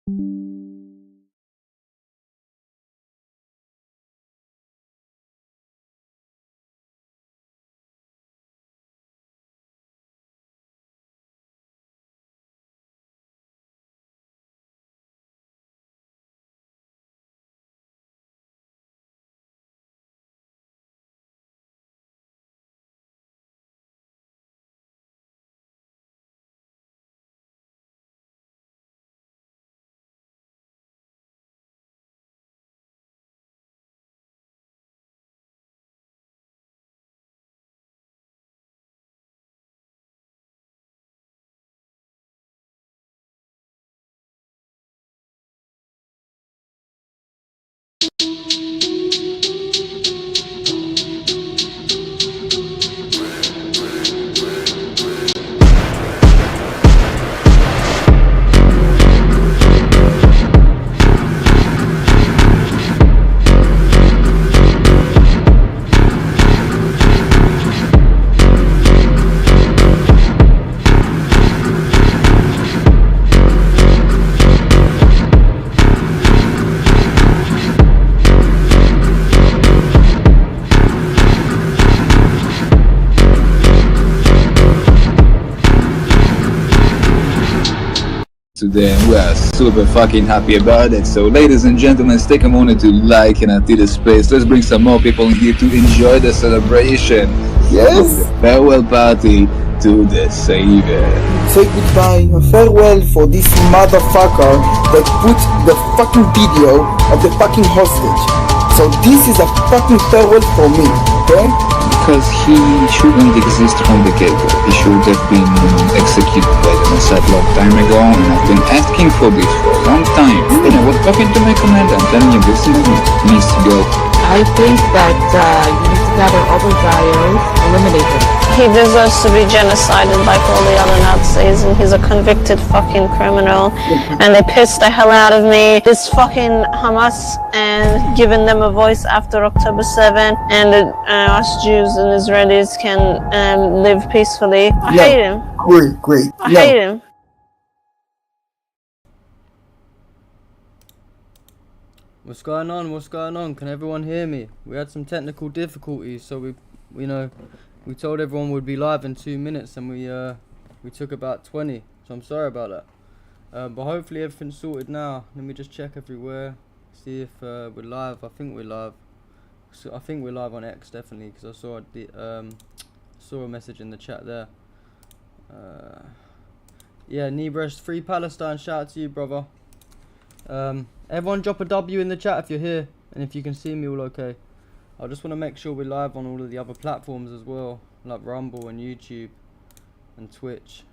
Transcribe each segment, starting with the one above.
Today and we are super fucking happy about it. So ladies and gentlemen, take a moment to like and until the space. Let's bring some more people in here to enjoy the celebration. Yes. The farewell party to the Saviour. Say goodbye, a farewell for this motherfucker that put the fucking video of the fucking hostage. So this is a fucking farewell for me, okay? Because he shouldn't exist from the get-go. He should have been executed by the Mossad long time ago, and I've been asking for this for a long time. And I was talking to my commander and telling him this needs to go. I think that you need to gather all the bios, eliminate them. He deserves to be genocided like all the other Nazis, and he's a convicted fucking criminal. And they pissed the hell out of me. This fucking Hamas and giving them a voice after October 7, and us Jews and Israelis can live peacefully. I hate him. Great. I hate him. What's going on? What's going on? Can everyone hear me? We had some technical difficulties, so we told everyone we'd be live in 2 minutes, and we took about 20. So I'm sorry about that. But hopefully everything's sorted now. Let me just check everywhere, see if we're live. I think we're live. So I think we're live on X definitely, because I saw a message in the chat there. Yeah, Nebresh, Free Palestine. Shout out to you, brother. Everyone drop a W in the chat if you're here, and if you can see me all okay. I just want to make sure we're live on all of the other platforms as well, like Rumble and YouTube and Twitch.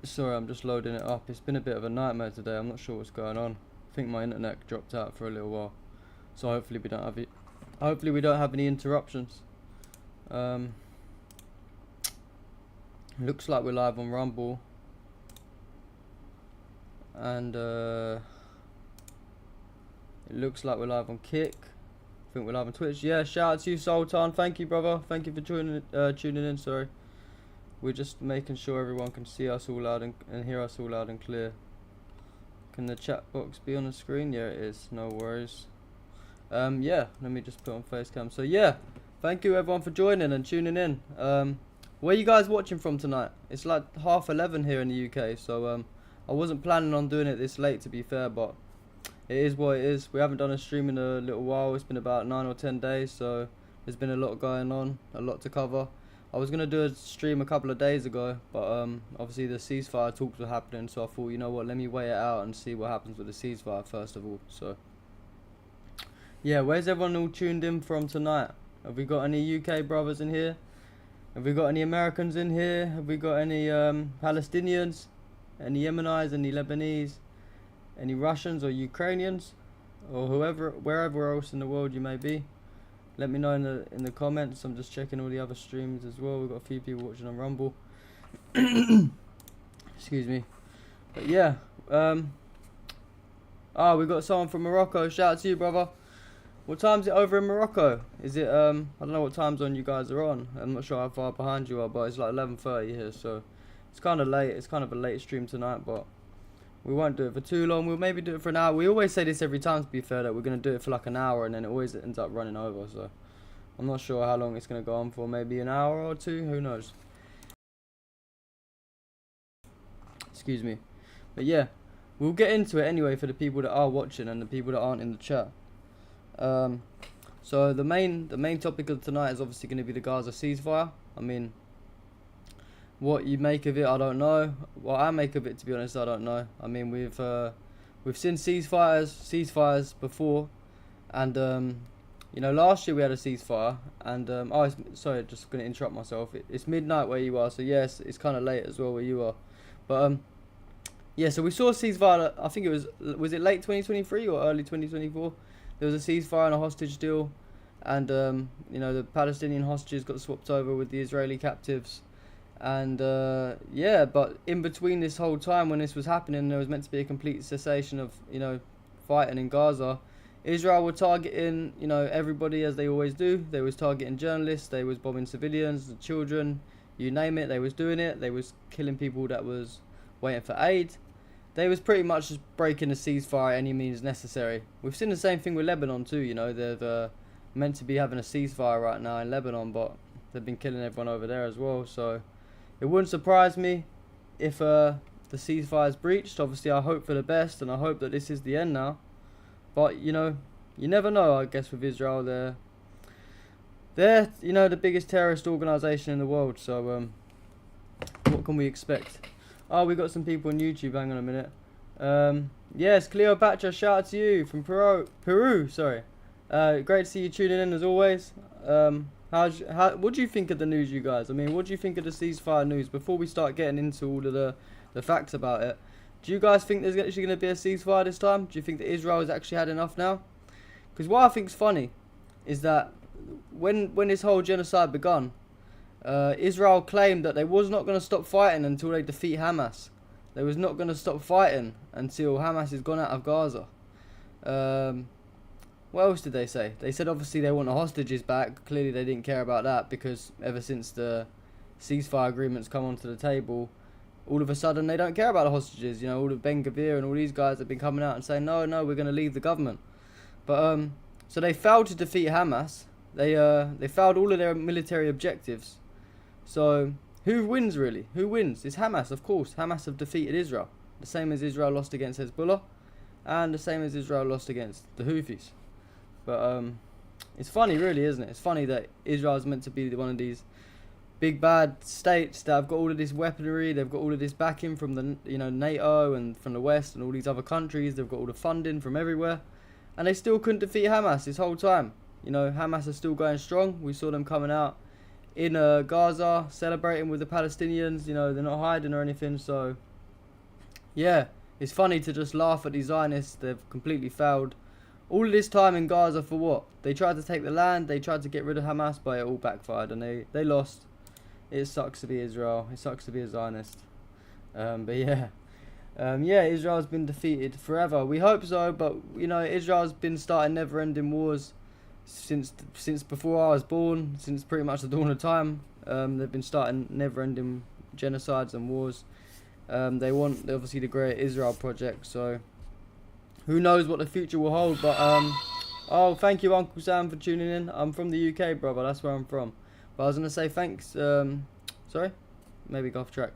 Sorry, I'm just loading it up. It's been a bit of a nightmare today. I'm not sure what's going on. I think my internet dropped out for a little while, so hopefully we don't have it. Hopefully we don't have any interruptions. Looks like we're live on Rumble, and it looks like we're live on Kick. I think we're live on Twitch. Yeah, shout out to you, Sultan. Thank you, brother. Thank you for tuning in. Sorry, we're just making sure everyone can see us all loud and hear us all loud and clear. Can the chat box be on the screen? Yeah, it is. No worries. Yeah, let me just put on face cam. So yeah, thank you everyone for joining and tuning in. Where are you guys watching from tonight? It's like 11:30 here in the UK, so I wasn't planning on doing it this late, to be fair, but it is what it is. We haven't done a stream in a little while. It's been about 9 or 10 days, so there's been a lot going on, a lot to cover. I was going to do a stream a couple of days ago, but obviously the ceasefire talks were happening, so I thought, you know what, let me wait it out and see what happens with the ceasefire first of all. So yeah, where's everyone all tuned in from tonight? Have we got any UK brothers in here? Have we got any Americans in here? Have we got any Palestinians? Any Yemenis? Any Lebanese? Any Russians or Ukrainians? Or wherever else in the world you may be? Let me know in the comments. I'm just checking all the other streams as well. We've got a few people watching on Rumble. Excuse me. But yeah. We've got someone from Morocco. Shout out to you, brother. What time is it over in Morocco? Is it, I don't know what time zone you guys are on. I'm not sure how far behind you are, but it's like 11:30 here, so it's kind of late. It's kind of a late stream tonight, but We won't do it for too long. We'll maybe do it for an hour. We always say this every time, to be fair, that we're going to do it for like an hour, and then it always ends up running over. So I'm not sure how long it's going to go on for. Maybe an hour or two. Who knows? Excuse me. But yeah, we'll get into it anyway for the people that are watching and the people that aren't in the chat. So the main topic of tonight is obviously going to be the Gaza ceasefire. I mean, what you make of it, I don't know. What I make of it, to be honest, I don't know. I mean, we've seen ceasefires before, and you know, last year we had a ceasefire, and sorry, just going to interrupt myself. It's midnight where you are, so yes, it's kind of late as well where you are. But yeah, so we saw a ceasefire. I think it was it late 2023 or early 2024? There was a ceasefire and a hostage deal, and you know, the Palestinian hostages got swapped over with the Israeli captives, and yeah, but in between this whole time when this was happening, there was meant to be a complete cessation of, you know, fighting in Gaza. Israel were targeting, you know, everybody, as they always do. They was targeting journalists, they was bombing civilians, the children, you name it, they was doing it. They was killing people that was waiting for aid. They was pretty much just breaking the ceasefire any means necessary. We've seen the same thing with Lebanon too, you know. They've meant to be having a ceasefire right now in Lebanon, but they've been killing everyone over there as well. So it wouldn't surprise me if the ceasefire is breached. Obviously, I hope for the best, and I hope that this is the end now. But, you know, you never know, I guess, with Israel. They're you know, the biggest terrorist organisation in the world, so what can we expect? Oh, we got some people on YouTube. Hang on a minute. Yes, Cleopatra, shout out to you from Peru. Sorry. Great to see you tuning in as always. What do you think of the news, you guys? I mean, what do you think of the ceasefire news? Before we start getting into all of the facts about it, do you guys think there's actually going to be a ceasefire this time? Do you think that Israel has actually had enough now? Because what I think is funny is that when this whole genocide begun, Israel claimed that they was not going to stop fighting until they defeat Hamas. They was not going to stop fighting until Hamas is gone out of Gaza. What else did they say? They said obviously they want the hostages back. Clearly they didn't care about that, because ever since the ceasefire agreements come onto the table, all of a sudden they don't care about the hostages. You know, all of Ben Gvir and all these guys have been coming out and saying, no, we're going to leave the government. But so they failed to defeat Hamas. They failed all of their military objectives. So who wins really? Who wins? It's Hamas, of course. Hamas have defeated Israel. The same as Israel lost against Hezbollah, and the same as Israel lost against the Houthis. But it's funny, really, isn't it? It's funny that Israel is meant to be one of these big bad states that have got all of this weaponry. They've got all of this backing from the, you know, NATO and from the West and all these other countries. They've got all the funding from everywhere, and they still couldn't defeat Hamas this whole time. You know, Hamas are still going strong. We saw them coming out in Gaza, celebrating with the Palestinians. You know, they're not hiding or anything. So, yeah, it's funny to just laugh at these Zionists. They've completely failed. All of this time in Gaza for what? They tried to take the land. They tried to get rid of Hamas, but it all backfired, and they lost. It sucks to be Israel. It sucks to be a Zionist. But yeah. Yeah, Israel's been defeated forever. We hope so, but, you know, Israel's been starting never-ending wars since before I was born, since pretty much the dawn of time. They've been starting never-ending genocides and wars. They want, obviously, the Great Israel Project, so who knows what the future will hold. But oh, thank you, Uncle Sam, for tuning in. I'm from the UK, brother. That's where I'm from. But I was gonna say thanks. Sorry, maybe go off track.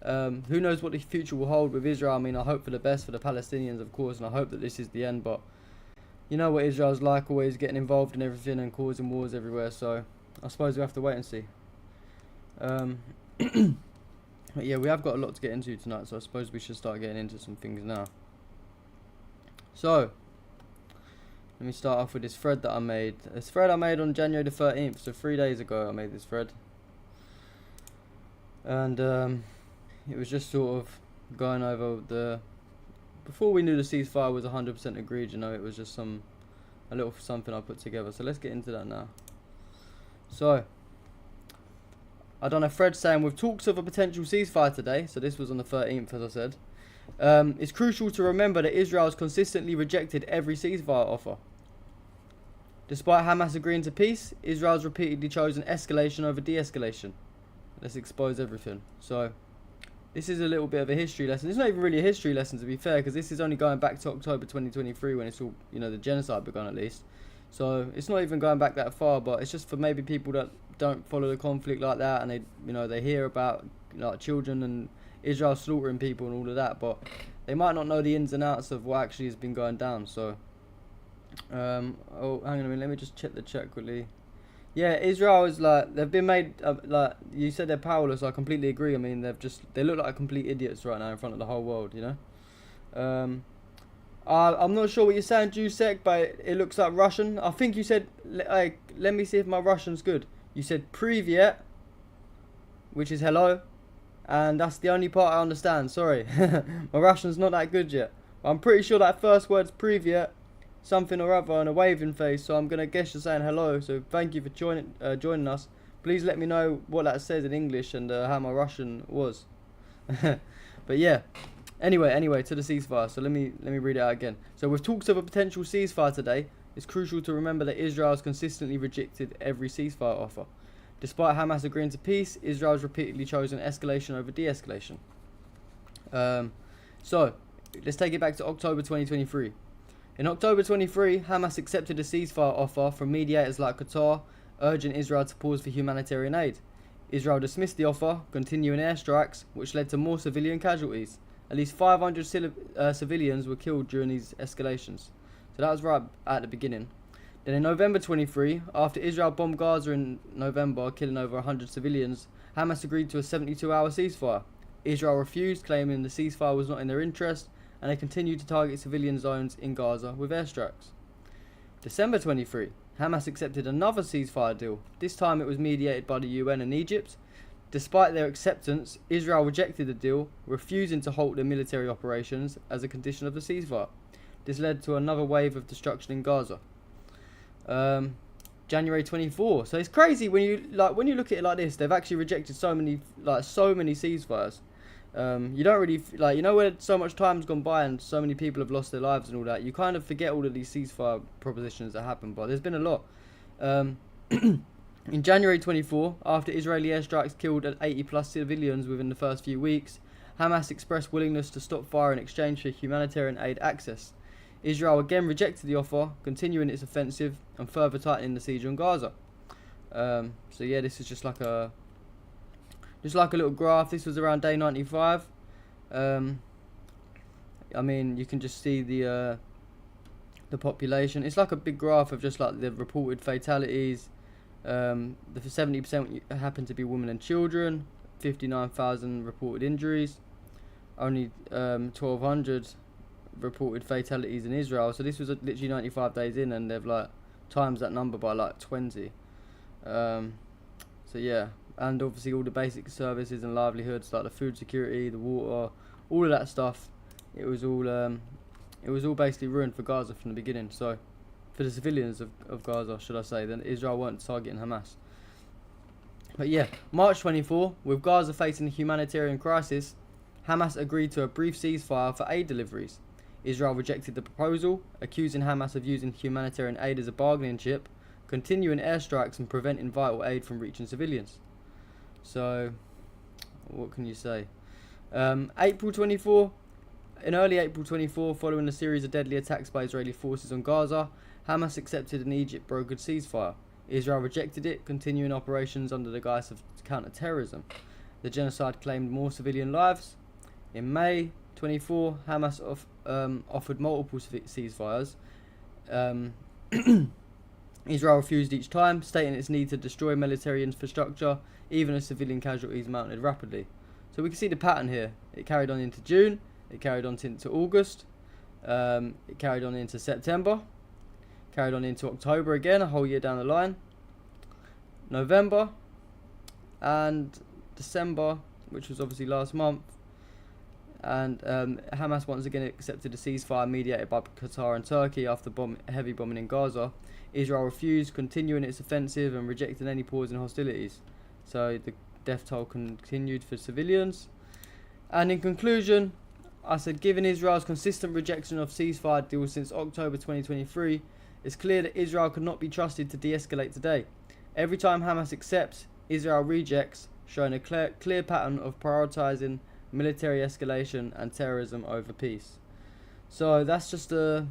Who knows what the future will hold with Israel? I mean, I hope for the best for the Palestinians, of course, and I hope that this is the end. But you know what Israel's like, always getting involved in everything and causing wars everywhere. So I suppose we have to wait and see. But yeah, we have got a lot to get into tonight, so I suppose we should start getting into some things now. So let me start off with this thread that I made. This thread I made on January the 13th, so 3 days ago I made this thread. And it was just sort of going over before we knew the ceasefire was 100% agreed, you know, it was just a little something I put together. So let's get into that now. So I done a thread saying, with talks of a potential ceasefire today, so this was on the 13th, as I said, it's crucial to remember that Israel has consistently rejected every ceasefire offer. Despite Hamas agreeing to peace, Israel's repeatedly chosen escalation over de-escalation. Let's expose everything. So, this is a little bit of a history lesson. It's not even really a history lesson, to be fair, because this is only going back to October 2023 when it's all, you know, the genocide begun at least. So it's not even going back that far, but it's just for maybe people that don't follow the conflict like that, and they, you know, they hear about, you know, like children and Israel slaughtering people and all of that, but they might not know the ins and outs of what actually has been going down. So, oh, hang on a minute, let me just check the chat quickly. Yeah, Israel is like, they've been made, like, you said they're powerless, I completely agree. I mean, they look like complete idiots right now in front of the whole world, you know. I'm not sure what you're saying, Jusek, but it looks like Russian. I think you said, like, let me see if my Russian's good. You said Privyet, which is hello, and that's the only part I understand, sorry. My Russian's not that good yet. I'm pretty sure that first word's Privyet, something or other, and a waving face, so I'm going to guess you're saying hello, so thank you for joining us. Please let me know what that says in English and how my Russian was. But yeah, anyway, to the ceasefire, so let me read it out again. So with talks of a potential ceasefire today, it's crucial to remember that Israel has consistently rejected every ceasefire offer. Despite Hamas agreeing to peace, Israel has repeatedly chosen escalation over de-escalation. So, let's take it back to October 2023. In October 23, Hamas accepted a ceasefire offer from mediators like Qatar, urging Israel to pause for humanitarian aid. Israel dismissed the offer, continuing airstrikes, which led to more civilian casualties. At least 500 civilians were killed during these escalations. So that was right at the beginning. Then in November 23, after Israel bombed Gaza in November, killing over 100 civilians, Hamas agreed to a 72-hour ceasefire. Israel refused, claiming the ceasefire was not in their interest, and they continued to target civilian zones in Gaza with airstrikes. December 23, Hamas accepted another ceasefire deal. This time it was mediated by the UN and Egypt. Despite their acceptance, Israel rejected the deal, refusing to halt their military operations as a condition of the ceasefire. This led to another wave of destruction in Gaza. January 24. So it's crazy when you look at it like this. They've actually rejected so many ceasefires. You don't really, like, you know, where so much time's gone by and so many people have lost their lives and all that, you kind of forget all of these ceasefire propositions that happen, but there's been a lot. In January 24, after Israeli airstrikes killed 80 plus civilians within the first few weeks, Hamas expressed willingness to stop fire in exchange for humanitarian aid access. Israel again rejected the offer, continuing its offensive and further tightening the siege on Gaza. So yeah, this is just like a little graph. This was around day 95. I mean, you can just see the population. It's like a big graph of just like the reported fatalities. The 70% happen to be women and children. 59,000 reported injuries. Only 1,200 reported fatalities in Israel. So this was literally 95 days in, and they've like times that number by like 20. So yeah. And obviously all the basic services and livelihoods like the food security, the water, all of that stuff, it was all basically ruined for Gaza from the beginning. So for the civilians of Gaza, should I say, then Israel weren't targeting Hamas. But yeah, March 24, with Gaza facing a humanitarian crisis, Hamas agreed to a brief ceasefire for aid deliveries. Israel rejected the proposal, accusing Hamas of using humanitarian aid as a bargaining chip, continuing airstrikes and preventing vital aid from reaching civilians. So, what can you say? April 24, in early April 24, following a series of deadly attacks by Israeli forces on Gaza, Hamas accepted an Egypt-brokered ceasefire. Israel rejected it, continuing operations under the guise of counter-terrorism. The genocide claimed more civilian lives. In May 24, Hamas offered multiple ceasefires. Israel refused each time, stating its need to destroy military infrastructure, even as civilian casualties mounted rapidly. So we can see the pattern here. It carried on into June, it carried on into August, it carried on into September, carried on into October again, a whole year down the line, November, and December, which was obviously last month. And Hamas once again accepted a ceasefire mediated by Qatar and Turkey after heavy bombing in Gaza. Israel refused, continuing its offensive and rejecting any pause in hostilities. So the death toll continued for civilians. And in conclusion, I said, given Israel's consistent rejection of ceasefire deals since October 2023, it's clear that Israel cannot be trusted to de-escalate today. Every time Hamas accepts, Israel rejects, showing a clear pattern of prioritizing military escalation, and terrorism over peace. So that's just a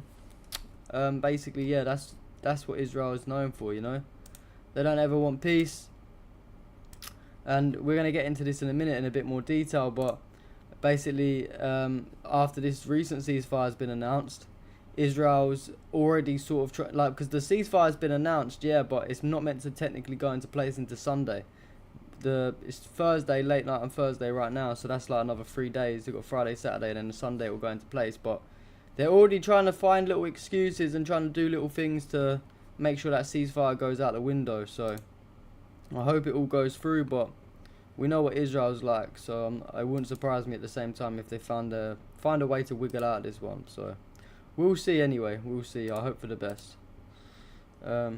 basically, yeah, that's what Israel is known for, you know. They don't ever want peace, and we're going to get into this in a minute in a bit more detail, but basically after this recent ceasefire has been announced, Israel's already sort of because the ceasefire has been announced, yeah, but it's not meant to technically go into place into Sunday. It's Thursday, late night on Thursday right now, so that's like another 3 days. You've got Friday, Saturday, and then the Sunday it will go into place. But they're already trying to find little excuses and trying to do little things to make sure that ceasefire goes out the window. So I hope it all goes through, but we know what Israel's like, so it wouldn't surprise me at the same time if they find a way to wiggle out this one. So we'll see anyway. We'll see. I hope for the best. Yeah,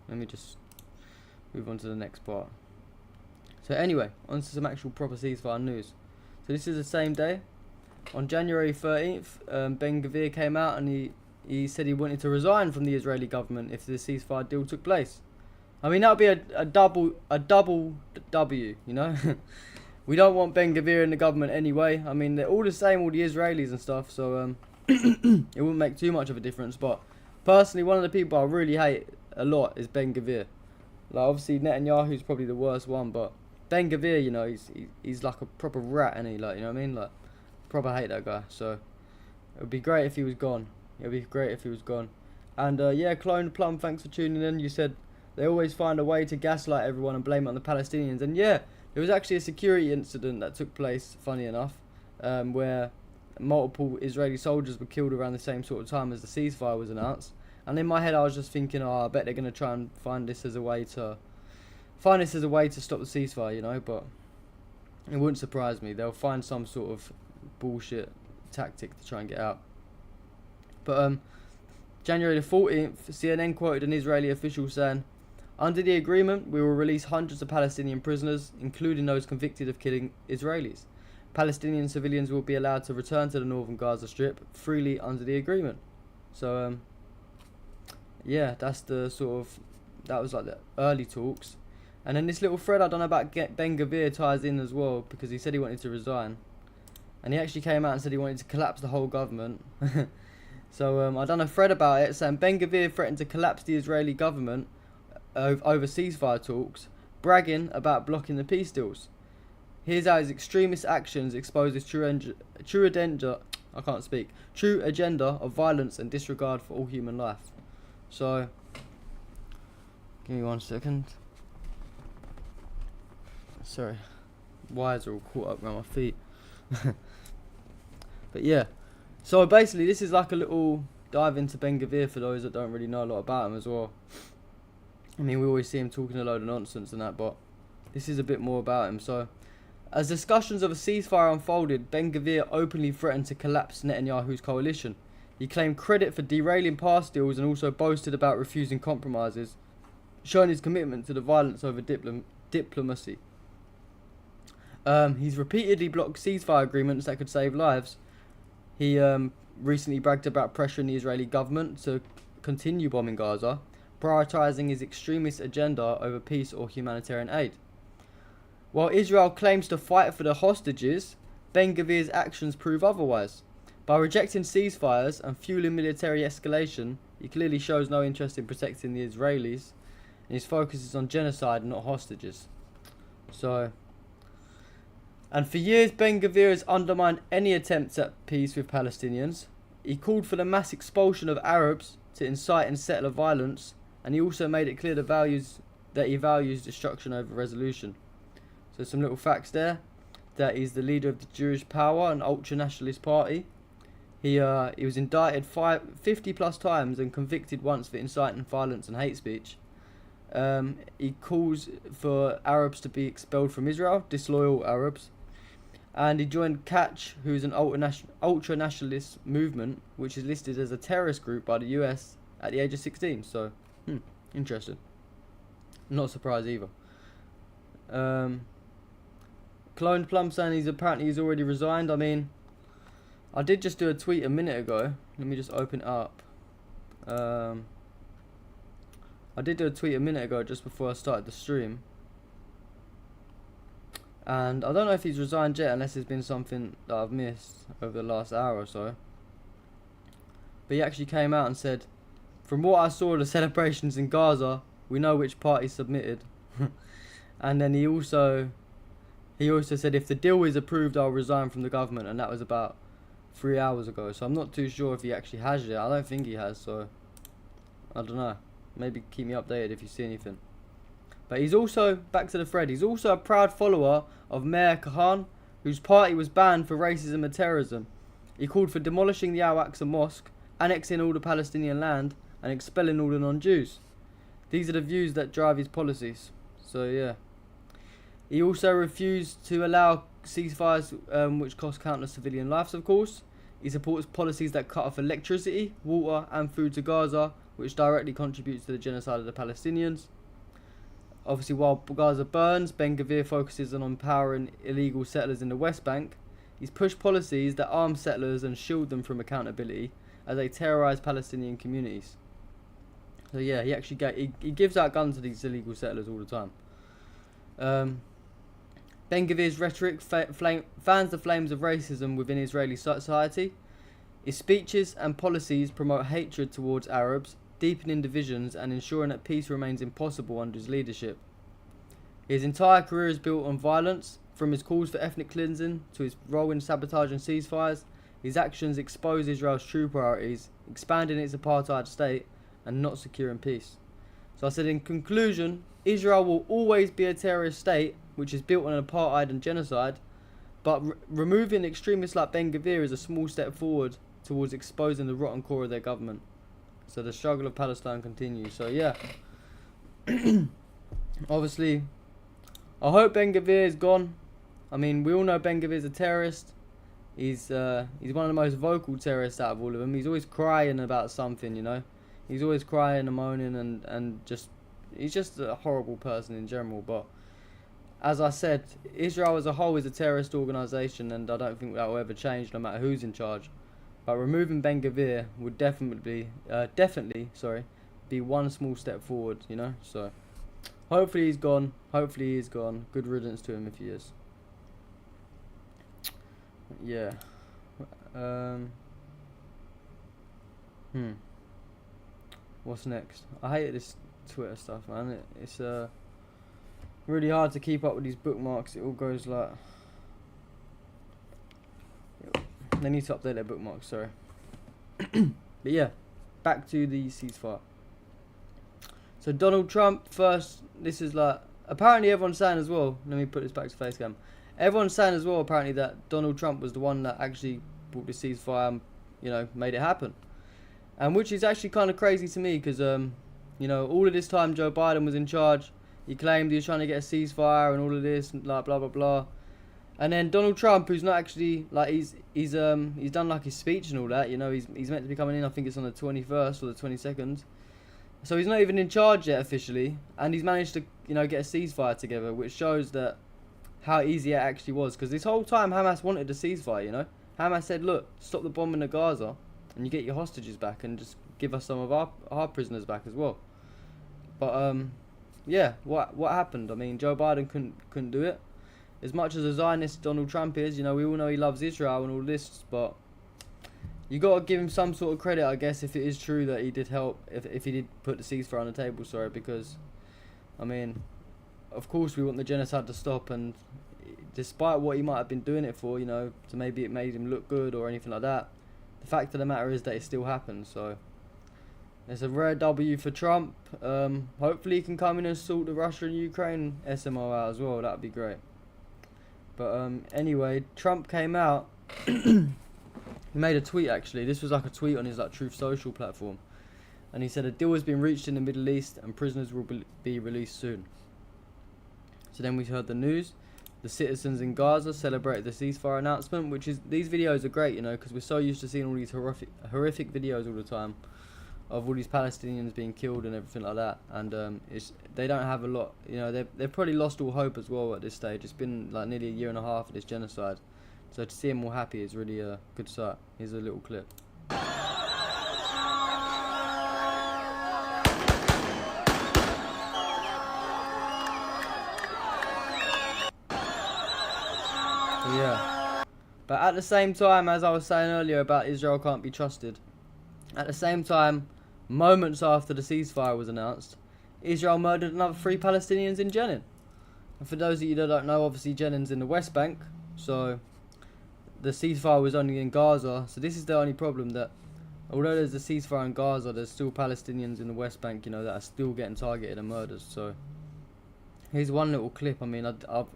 let me just move on to the next part. So anyway, on to some actual proper ceasefire news. So this is the same day. On January 13th, Ben-Gvir came out and he said he wanted to resign from the Israeli government if the ceasefire deal took place. I mean, that would be a double W, you know. We don't want Ben-Gvir in the government anyway. I mean, they're all the same, all the Israelis and stuff, so it wouldn't make too much of a difference. But personally, one of the people I really hate a lot is Ben-Gvir. Like, obviously Netanyahu's probably the worst one, but Ben-Gvir, you know, he's like a proper rat, and he, like, you know what I mean, like, proper hate that guy. So it would be great if he was gone. It would be great if he was gone. And yeah, Clone Plum, thanks for tuning in. You said they always find a way to gaslight everyone and blame it on the Palestinians. And yeah, there was actually a security incident that took place, funny enough, where multiple Israeli soldiers were killed around the same sort of time as the ceasefire was announced. And in my head, I was just thinking, oh, I bet they're going to try and find this as a way to stop the ceasefire, you know. But it wouldn't surprise me. They'll find some sort of bullshit tactic to try and get out. But January the 14th, CNN quoted an Israeli official saying, "Under the agreement, we will release hundreds of Palestinian prisoners, including those convicted of killing Israelis. Palestinian civilians will be allowed to return to the northern Gaza Strip freely under the agreement." So yeah, that's the sort of, that was like the early talks. And then this little thread I done about Ben-Gvir ties in as well, because he said he wanted to resign. And he actually came out and said he wanted to collapse the whole government. So I done a thread about it saying Ben-Gvir threatened to collapse the Israeli government over ceasefire talks, bragging about blocking the peace deals. Here's how his extremist actions expose his true agenda of violence and disregard for all human life. So, give me 1 second. Sorry, wires are all caught up around my feet. But yeah, so basically this is like a little dive into Ben-Gvir for those that don't really know a lot about him as well. I mean, we always see him talking a load of nonsense and that, but this is a bit more about him. So, as discussions of a ceasefire unfolded, Ben-Gvir openly threatened to collapse Netanyahu's coalition. He claimed credit for derailing past deals and also boasted about refusing compromises, showing his commitment to the violence over diplomacy. He's repeatedly blocked ceasefire agreements that could save lives. He recently bragged about pressuring the Israeli government to continue bombing Gaza, prioritising his extremist agenda over peace or humanitarian aid. While Israel claims to fight for the hostages, Ben-Gvir's actions prove otherwise. By rejecting ceasefires and fueling military escalation, he clearly shows no interest in protecting the Israelis, and his focus is on genocide and not hostages. So, and for years Ben-Gvir has undermined any attempts at peace with Palestinians. He called for the mass expulsion of Arabs to incite and settler violence, and he also made it clear that he values destruction over resolution. So some little facts there, that he's the leader of the Jewish Power, an ultra-nationalist party. He was indicted 50 plus times and convicted once for inciting violence and hate speech. He calls for Arabs to be expelled from Israel, disloyal Arabs. And he joined Catch, who's an ultra-nationalist movement, which is listed as a terrorist group by the US at the age of 16. So, interesting. Not surprised either. Clone Plum saying he's already resigned. I mean, I did just do a tweet a minute ago. Let me just open it up. I did do a tweet a minute ago just before I started the stream. And I don't know if he's resigned yet, unless there's been something that I've missed over the last hour or so. But he actually came out and said, from what I saw of the celebrations in Gaza, we know which party submitted. And then he also said, if the deal is approved, I'll resign from the government. And that was about 3 hours ago. So I'm not too sure if he actually has yet. I don't think he has, so I don't know. Maybe keep me updated if you see anything. But he's also, back to the thread, he's also a proud follower of Mayor Kahan, whose party was banned for racism and terrorism. He called for demolishing the Al-Aqsa Mosque, annexing all the Palestinian land, and expelling all the non-Jews. These are the views that drive his policies. So yeah. He also refused to allow ceasefires which cost countless civilian lives, of course. He supports policies that cut off electricity, water and food to Gaza, which directly contributes to the genocide of the Palestinians. Obviously, while Gaza burns, Ben-Gvir focuses on empowering illegal settlers in the West Bank. He's pushed policies that arm settlers and shield them from accountability as they terrorise Palestinian communities. So yeah, he actually he gives out guns to these illegal settlers all the time. Ben-Gvir's rhetoric fans the flames of racism within Israeli society. His speeches and policies promote hatred towards Arabs, deepening divisions and ensuring that peace remains impossible under his leadership. His entire career is built on violence, from his calls for ethnic cleansing to his role in sabotaging ceasefires. His actions expose Israel's true priorities, expanding its apartheid state and not securing peace. So I said, in conclusion, Israel will always be a terrorist state which is built on apartheid and genocide, but removing extremists like Ben-Gvir is a small step forward towards exposing the rotten core of their government. So the struggle of Palestine continues. So yeah, obviously, I hope Ben-Gvir is gone. I mean, we all know Ben-Gvir is a terrorist. He's one of the most vocal terrorists out of all of them. He's always crying about something, you know. He's always crying and moaning and he's just a horrible person in general. But as I said, Israel as a whole is a terrorist organisation, and I don't think that will ever change no matter who's in charge. But removing Ben-Gvir would definitely be one small step forward, you know. So hopefully he's gone. Hopefully he is gone. Good riddance to him if he is. Yeah. What's next? I hate this Twitter stuff, man. It's really hard to keep up with these bookmarks. It all goes like... They need to update their bookmarks, sorry. But yeah, back to the ceasefire. So Donald Trump first, this is like, apparently everyone's saying as well, let me put this back to facecam. Everyone's saying as well apparently that Donald Trump was the one that actually brought the ceasefire and, you know, made it happen. And which is actually kind of crazy to me because, you know, all of this time Joe Biden was in charge. He claimed he was trying to get a ceasefire and all of this, and like blah blah blah. And then Donald Trump, who's not actually, like, he's done like his speech and all that, you know, he's meant to be coming in, I think it's on the 21st or the 22nd. So he's not even in charge yet officially, and he's managed to, you know, get a ceasefire together, which shows that how easy it actually was. Because this whole time Hamas wanted a ceasefire, you know. Hamas said, look, stop the bombing of Gaza, and you get your hostages back, and just give us some of our prisoners back as well. But yeah, what happened? I mean, Joe Biden couldn't do it. As much as a Zionist Donald Trump is, you know, we all know he loves Israel and all this, but you got to give him some sort of credit, I guess, if it is true that he did help, if he did put the ceasefire on the table, sorry, because, I mean, of course we want the genocide to stop, and despite what he might have been doing it for, you know, to maybe it made him look good or anything like that, the fact of the matter is that it still happened. So it's a rare W for Trump. Hopefully he can come in and sort the Russia and Ukraine SMO out as well. That'd be great. But anyway, Trump came out. He made a tweet actually. This was like a tweet on his like Truth Social platform, and he said a deal has been reached in the Middle East and prisoners will be released soon. So then we heard the news. The citizens in Gaza celebrated the ceasefire announcement, which is, these videos are great, you know, because we're so used to seeing all these horrific videos all the time of all these Palestinians being killed and everything like that, and they don't have a lot, you know, they've probably lost all hope as well at this stage. It's been like nearly a year and a half of this genocide, so to see them all happy is really a good sight. Here's a little clip. Yeah. But at the same time, as I was saying earlier about Israel can't be trusted, at the same time, moments after the ceasefire was announced, Israel murdered another 3 Palestinians in Jenin. And for those of you that don't know, obviously Jenin's in the West Bank, so the ceasefire was only in Gaza. So this is the only problem, that although there's a ceasefire in Gaza, there's still Palestinians in the West Bank, you know, that are still getting targeted and murdered. So here's one little clip. I mean,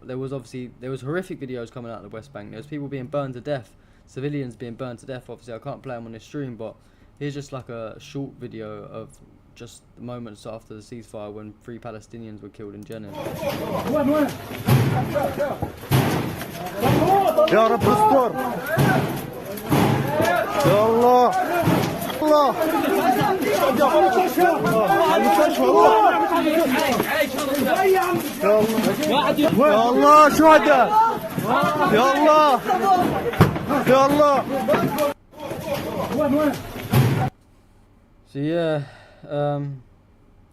there was horrific videos coming out of the West Bank. There was people being burned to death, civilians being burned to death. Obviously, I can't play them on this stream, but here's just like a short video of just the moments after the ceasefire when 3 Palestinians were killed in Jenin. يا رب استر يا الله الله يا الله شهداء يا الله يا الله. So yeah, I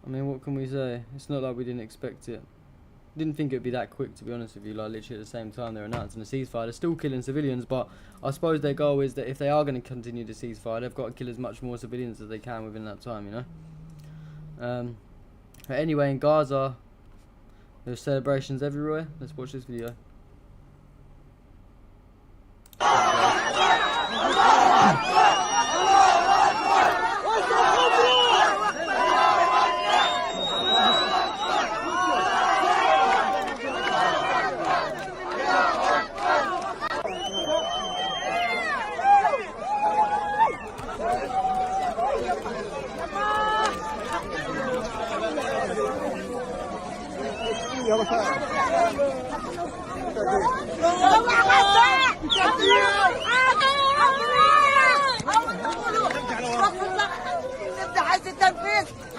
mean, what can we say? It's not like we didn't expect it. Didn't think it'd be that quick, to be honest with you. Like, literally at the same time they're announcing a ceasefire, they're still killing civilians, but I suppose their goal is that if they are going to continue the ceasefire, they've got to kill as much more civilians as they can within that time, you know. But anyway, in Gaza, there's celebrations everywhere. Let's watch this video.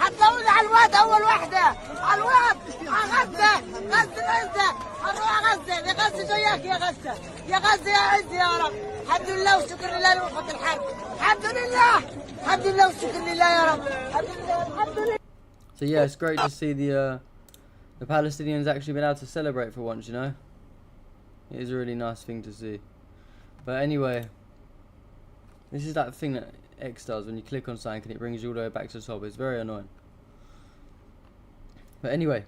هتزود على الواد اول واحده على الواد غزه غزه هنروح غزه يا غزه جاياك يا غزه يا غزه يا عز يا رب. الحمد لله والشكر لله لوقف الحرب. الحمد لله الحمد لله والشكر لله يا رب. الحمد لله الحمد لله. So yeah, it's great to see the Palestinians actually been able to celebrate for once, you know. It is a really nice thing to see. But anyway, this is that thing that X does when you click on something and it brings you all the way back to the top. It's very annoying. But anyway,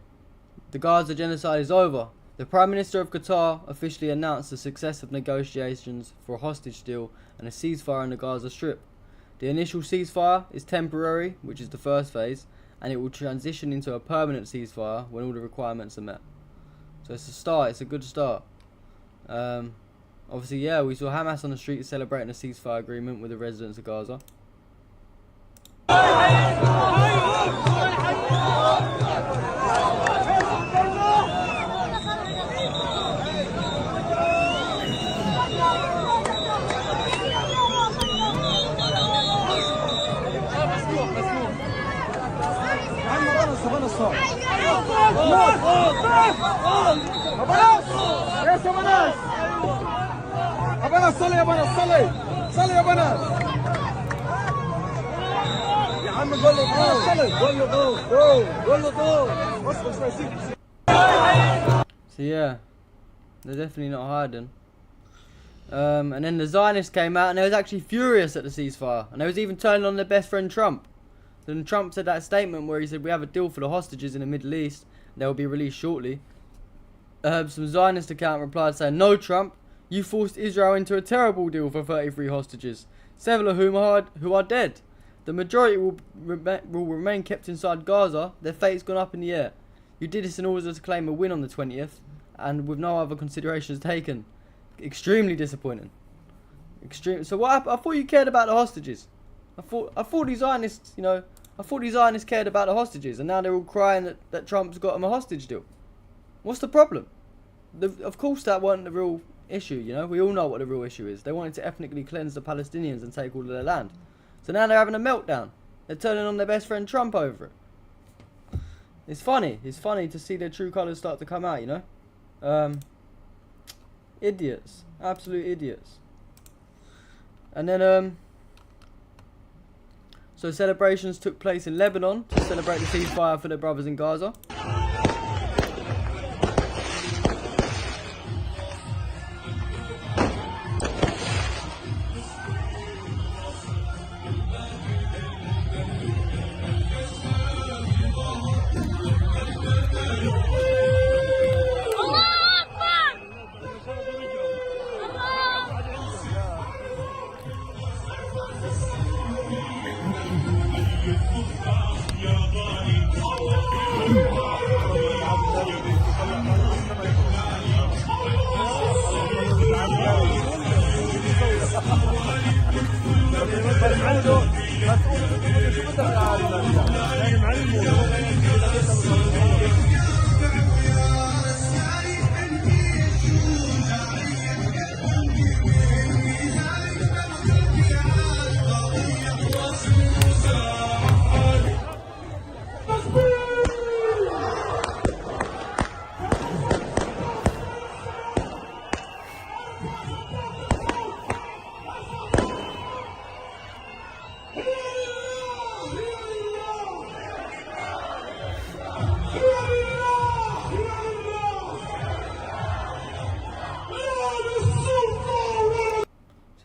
the Gaza genocide is over. The Prime Minister of Qatar officially announced the success of negotiations for a hostage deal and a ceasefire in the Gaza Strip. The initial ceasefire is temporary, which is the first phase, and it will transition into a permanent ceasefire when all the requirements are met. So it's a start, it's a good start. Obviously, yeah, we saw Hamas on the street celebrating a ceasefire agreement with the residents of Gaza. صلي يا بنات صلي صلي يا بنات يا عم قول له صلي قول له قول له اصبر شوي. So yeah, they're definitely not hiding. And then the Zionists came out and they was actually furious at the ceasefire, and they was even turning on their best friend Trump. Then Trump said that statement where he said we have a deal for the hostages in the Middle East, they will be released shortly. Some Zionist account replied saying, "No, Trump, you forced Israel into a terrible deal for 33 hostages, several of whom are dead. The majority will remain kept inside Gaza. Their fate's gone up in the air. You did this in order to claim a win on the 20th, and with no other considerations taken. Extremely disappointing. So what? I thought you cared about the hostages. I thought these Zionists, you know, I thought these Zionists cared about the hostages, and now they're all crying that Trump's got them a hostage deal. What's the problem? Of course that wasn't the real issue, you know. We all know what the real issue is. They wanted to ethnically cleanse the Palestinians and take all of their land. So now they're having a meltdown. They're turning on their best friend Trump over it. It's funny. It's funny to see their true colours start to come out, you know. Idiots. Absolute idiots. And then, so celebrations took place in Lebanon to celebrate the ceasefire for their brothers in Gaza.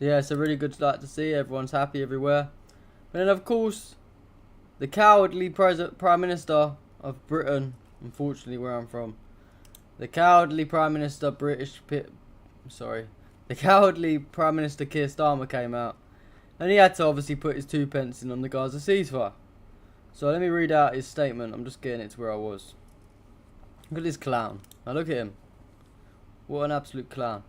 So yeah, it's a really good sight to see. Everyone's happy everywhere. And then of course, the cowardly Prime Minister of Britain, unfortunately where I'm from, the cowardly Prime Minister the cowardly Prime Minister Keir Starmer came out, and he had to obviously put his 2 pence in on the Gaza ceasefire. So let me read out his statement. I'm just getting it to where I was. Look at this clown. Now look at him. What an absolute clown.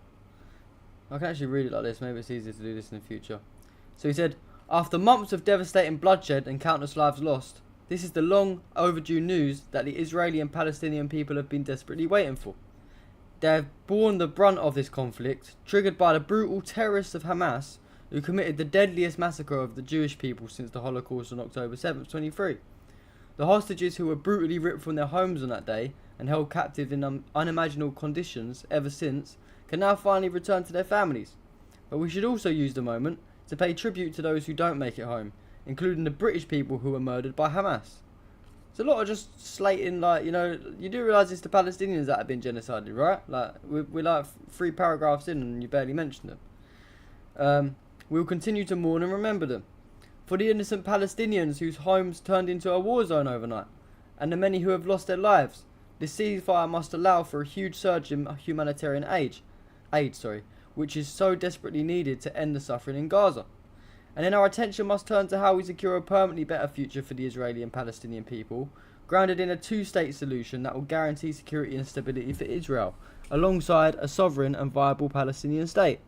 I can actually read it like this. Maybe it's easier to do this in the future. So he said, after months of devastating bloodshed and countless lives lost, this is the long overdue news that the Israeli and Palestinian people have been desperately waiting for. They have borne the brunt of this conflict, triggered by the brutal terrorists of Hamas, who committed the deadliest massacre of the Jewish people since the Holocaust on October 7th, 23. The hostages who were brutally ripped from their homes on that day and held captive in unimaginable conditions ever since can now finally return to their families. But we should also use the moment to pay tribute to those who don't make it home, including the British people who were murdered by Hamas. It's a lot of just slating, like, you know, you do realise it's the Palestinians that have been genocided, right? Like, we're like 3 paragraphs in and you barely mentioned them. We'll continue to mourn and remember them. For the innocent Palestinians whose homes turned into a war zone overnight, and the many who have lost their lives, this ceasefire must allow for a huge surge in humanitarian aid, which is so desperately needed to end the suffering in Gaza. And then our attention must turn to how we secure a permanently better future for the Israeli and Palestinian people, grounded in a 2-state solution that will guarantee security and stability for Israel, alongside a sovereign and viable Palestinian state.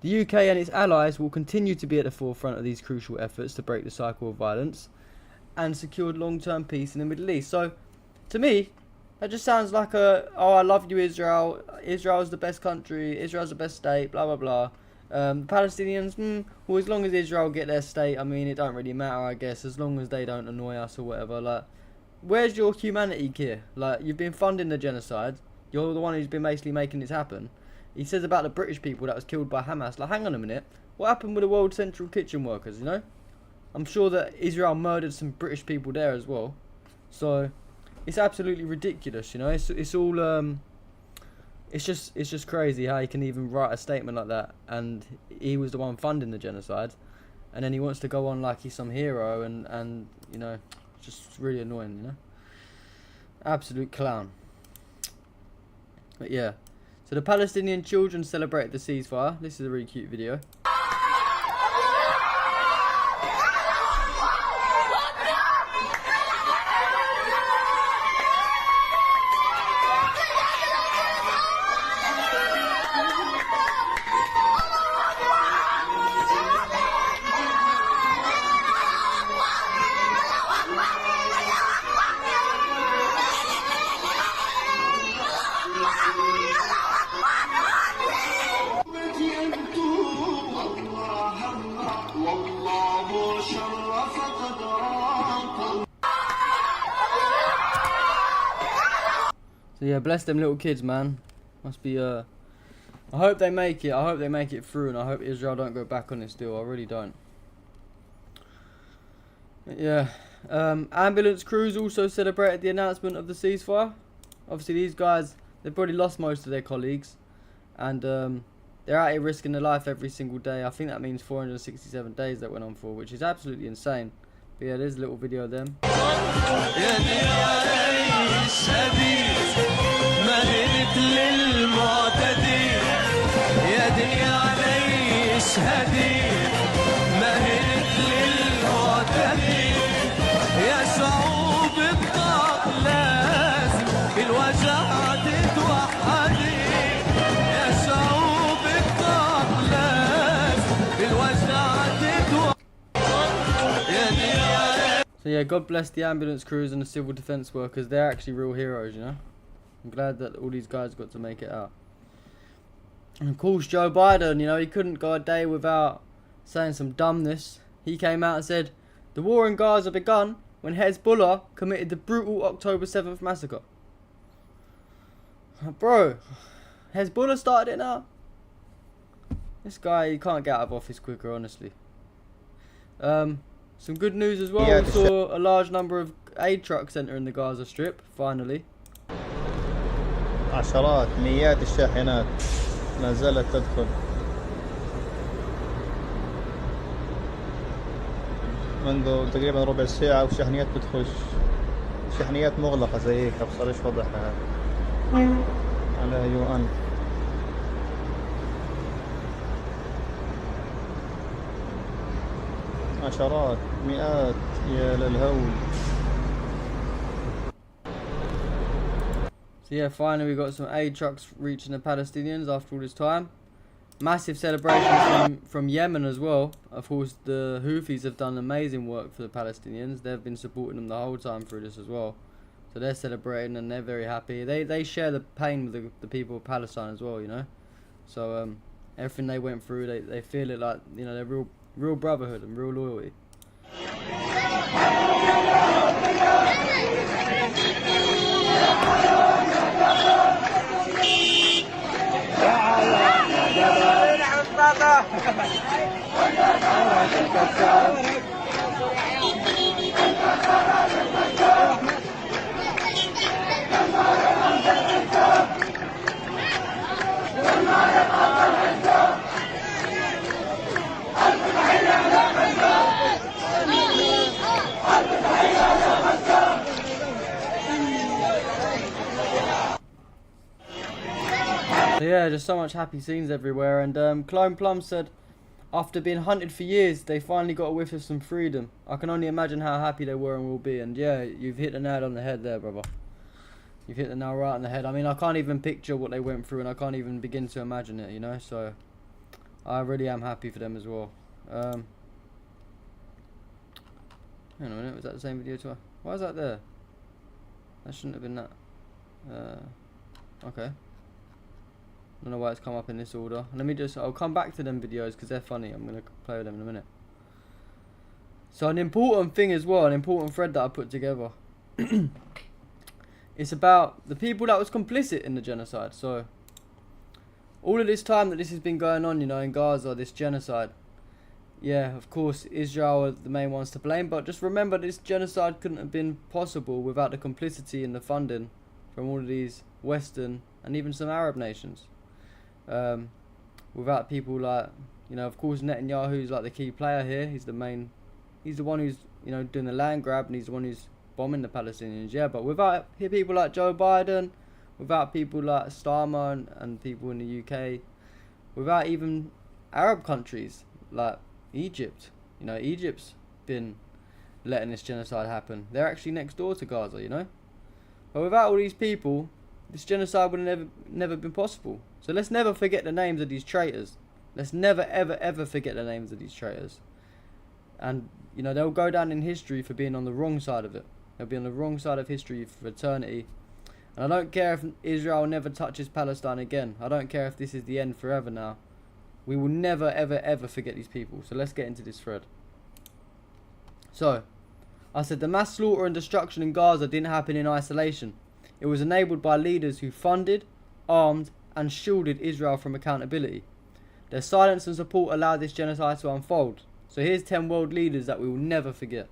The UK and its allies will continue to be at the forefront of these crucial efforts to break the cycle of violence and secure long-term peace in the Middle East. So, to me, that just sounds like oh, I love you, Israel. Israel's the best country. Israel's the best state. Blah blah blah. The Palestinians, well, as long as Israel get their state, I mean, it don't really matter, I guess, as long as they don't annoy us or whatever. Like, where's your humanity, Keir? Like, you've been funding the genocide. You're the one who's been basically making this happen. He says about the British people that was killed by Hamas. Like, hang on a minute. What happened with the World Central Kitchen workers, you know? I'm sure that Israel murdered some British people there as well. So, it's absolutely ridiculous, you know? It's all, it's just crazy how he can even write a statement like that. And he was the one funding the genocide. And then he wants to go on like he's some hero and you know, just really annoying, you know? Absolute clown. But yeah. So the Palestinian children celebrated the ceasefire. This is a really cute video. So yeah, bless them little kids, man. Must be I hope they make it. I hope they make it through, and I hope Israel don't go back on this deal. I really don't. But yeah. Ambulance crews also celebrated the announcement of the ceasefire. Obviously these guys, they've probably lost most of their colleagues, and they're out here risking their life every single day. I think that means 467 days that went on for, which is absolutely insane. But yeah, there's a little video of them. So yeah, God bless the ambulance crews and the civil defence workers. They're actually real heroes, you know. I'm glad that all these guys got to make it out. And of course, Joe Biden, you know, he couldn't go a day without saying some dumbness. He came out and said, the war in Gaza begun when Hezbollah committed the brutal October 7th massacre. Bro, Hezbollah started it now? This guy, he can't get out of office quicker, honestly. Some good news as well. We saw a large number of aid trucks entering the Gaza Strip, finally. عشرات مئات الشاحنات ما زالت تدخل منذ تقريبا ربع ساعة والشحنيات بتخش، شحنيات مغلقة زي هيك، بصرش وضعها على UN. عشرات مئات يا للهول. So yeah, finally we got some aid trucks reaching the Palestinians after all this time. Massive celebrations from Yemen as well. Of course, the Houthis have done amazing work for the Palestinians. They've been supporting them the whole time through this as well. So they're celebrating and they're very happy. They share the pain with the people of Palestine as well, you know. So everything they went through, they feel it like, you know, they're real brotherhood and real loyalty. So yeah, just so much happy scenes everywhere. And Clone Plum said, after being hunted for years, they finally got a whiff of some freedom. I can only imagine how happy they were and will be. And yeah, you've hit the nail on the head there, brother. You've hit the nail right on the head. I mean, I can't even picture what they went through, and I can't even begin to imagine it, you know. So I really am happy for them as well. Hang on a minute, was that the same video too? Why is that there? That shouldn't have been that. Okay. I don't know why it's come up in this order. Let me just, I'll come back to them videos because they're funny. I'm going to play with them in a minute. So an important thing as well, an important thread that I put together. It's about the people that was complicit in the genocide. So all of this time that this has been going on, you know, in Gaza, this genocide. Yeah, of course, Israel are the main ones to blame. But just remember, this genocide couldn't have been possible without the complicity and the funding from all of these Western and even some Arab nations. Without people like, you know, of course Netanyahu's like the key player here. He's the one who's, you know, doing the land grab, and he's the one who's bombing the Palestinians. Yeah, but without people like Joe Biden, without people like Starmer and people in the UK, without even Arab countries like Egypt, you know, Egypt's been letting this genocide happen. They're actually next door to Gaza, you know. But without all these people, this genocide would have never been possible. So let's never forget the names of these traitors. Let's never, ever, ever forget the names of these traitors. And, you know, they'll go down in history for being on the wrong side of it. They'll be on the wrong side of history for eternity. And I don't care if Israel never touches Palestine again. I don't care if this is the end forever now. We will never, ever, ever forget these people. So let's get into this thread. So, I said the mass slaughter and destruction in Gaza didn't happen in isolation. It was enabled by leaders who funded, armed, and shielded Israel from accountability. Their silence and support allowed this genocide to unfold. So here's 10 world leaders that we will never forget.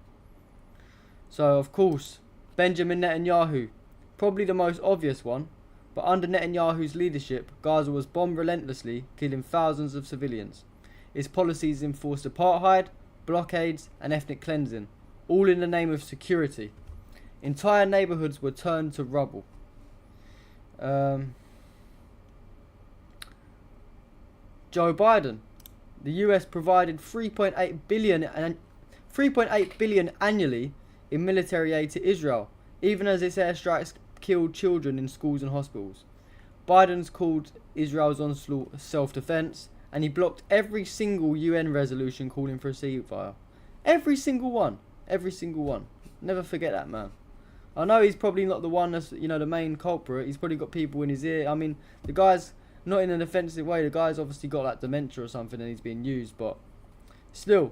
So of course, Benjamin Netanyahu, probably the most obvious one, but under Netanyahu's leadership, Gaza was bombed relentlessly, killing thousands of civilians. His policies enforced apartheid, blockades, and ethnic cleansing, all in the name of security. Entire neighborhoods were turned to rubble. Joe Biden, the US provided $3.8 billion annually in military aid to Israel, even as its airstrikes killed children in schools and hospitals. Biden's called Israel's onslaught self-defense, and he blocked every single UN resolution calling for a ceasefire. Every single one. Every single one. Never forget that, man. I know he's probably not the one that's, you know, the main culprit. He's probably got people in his ear. I mean, the guy's not in an offensive way. The guy's obviously got like dementia or something and he's being used, but still,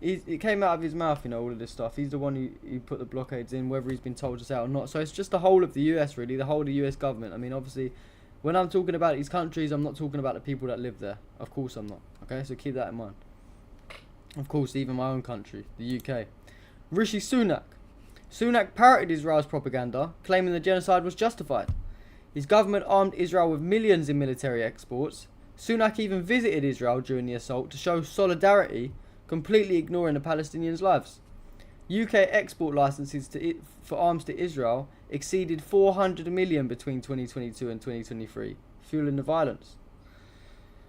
it came out of his mouth, you know, all of this stuff. He's the one who put the blockades in, whether he's been told to say it or not. So it's just the whole of the US, really, the whole of the US government. I mean, obviously, when I'm talking about these countries, I'm not talking about the people that live there. Of course I'm not, okay? So keep that in mind. Of course, even my own country, the UK. Rishi Sunak. Sunak parroted Israel's propaganda, claiming the genocide was justified. His government armed Israel with millions in military exports. Sunak even visited Israel during the assault to show solidarity, completely ignoring the Palestinians' lives. UK export licenses for arms to Israel exceeded 400 million between 2022 and 2023, fueling the violence.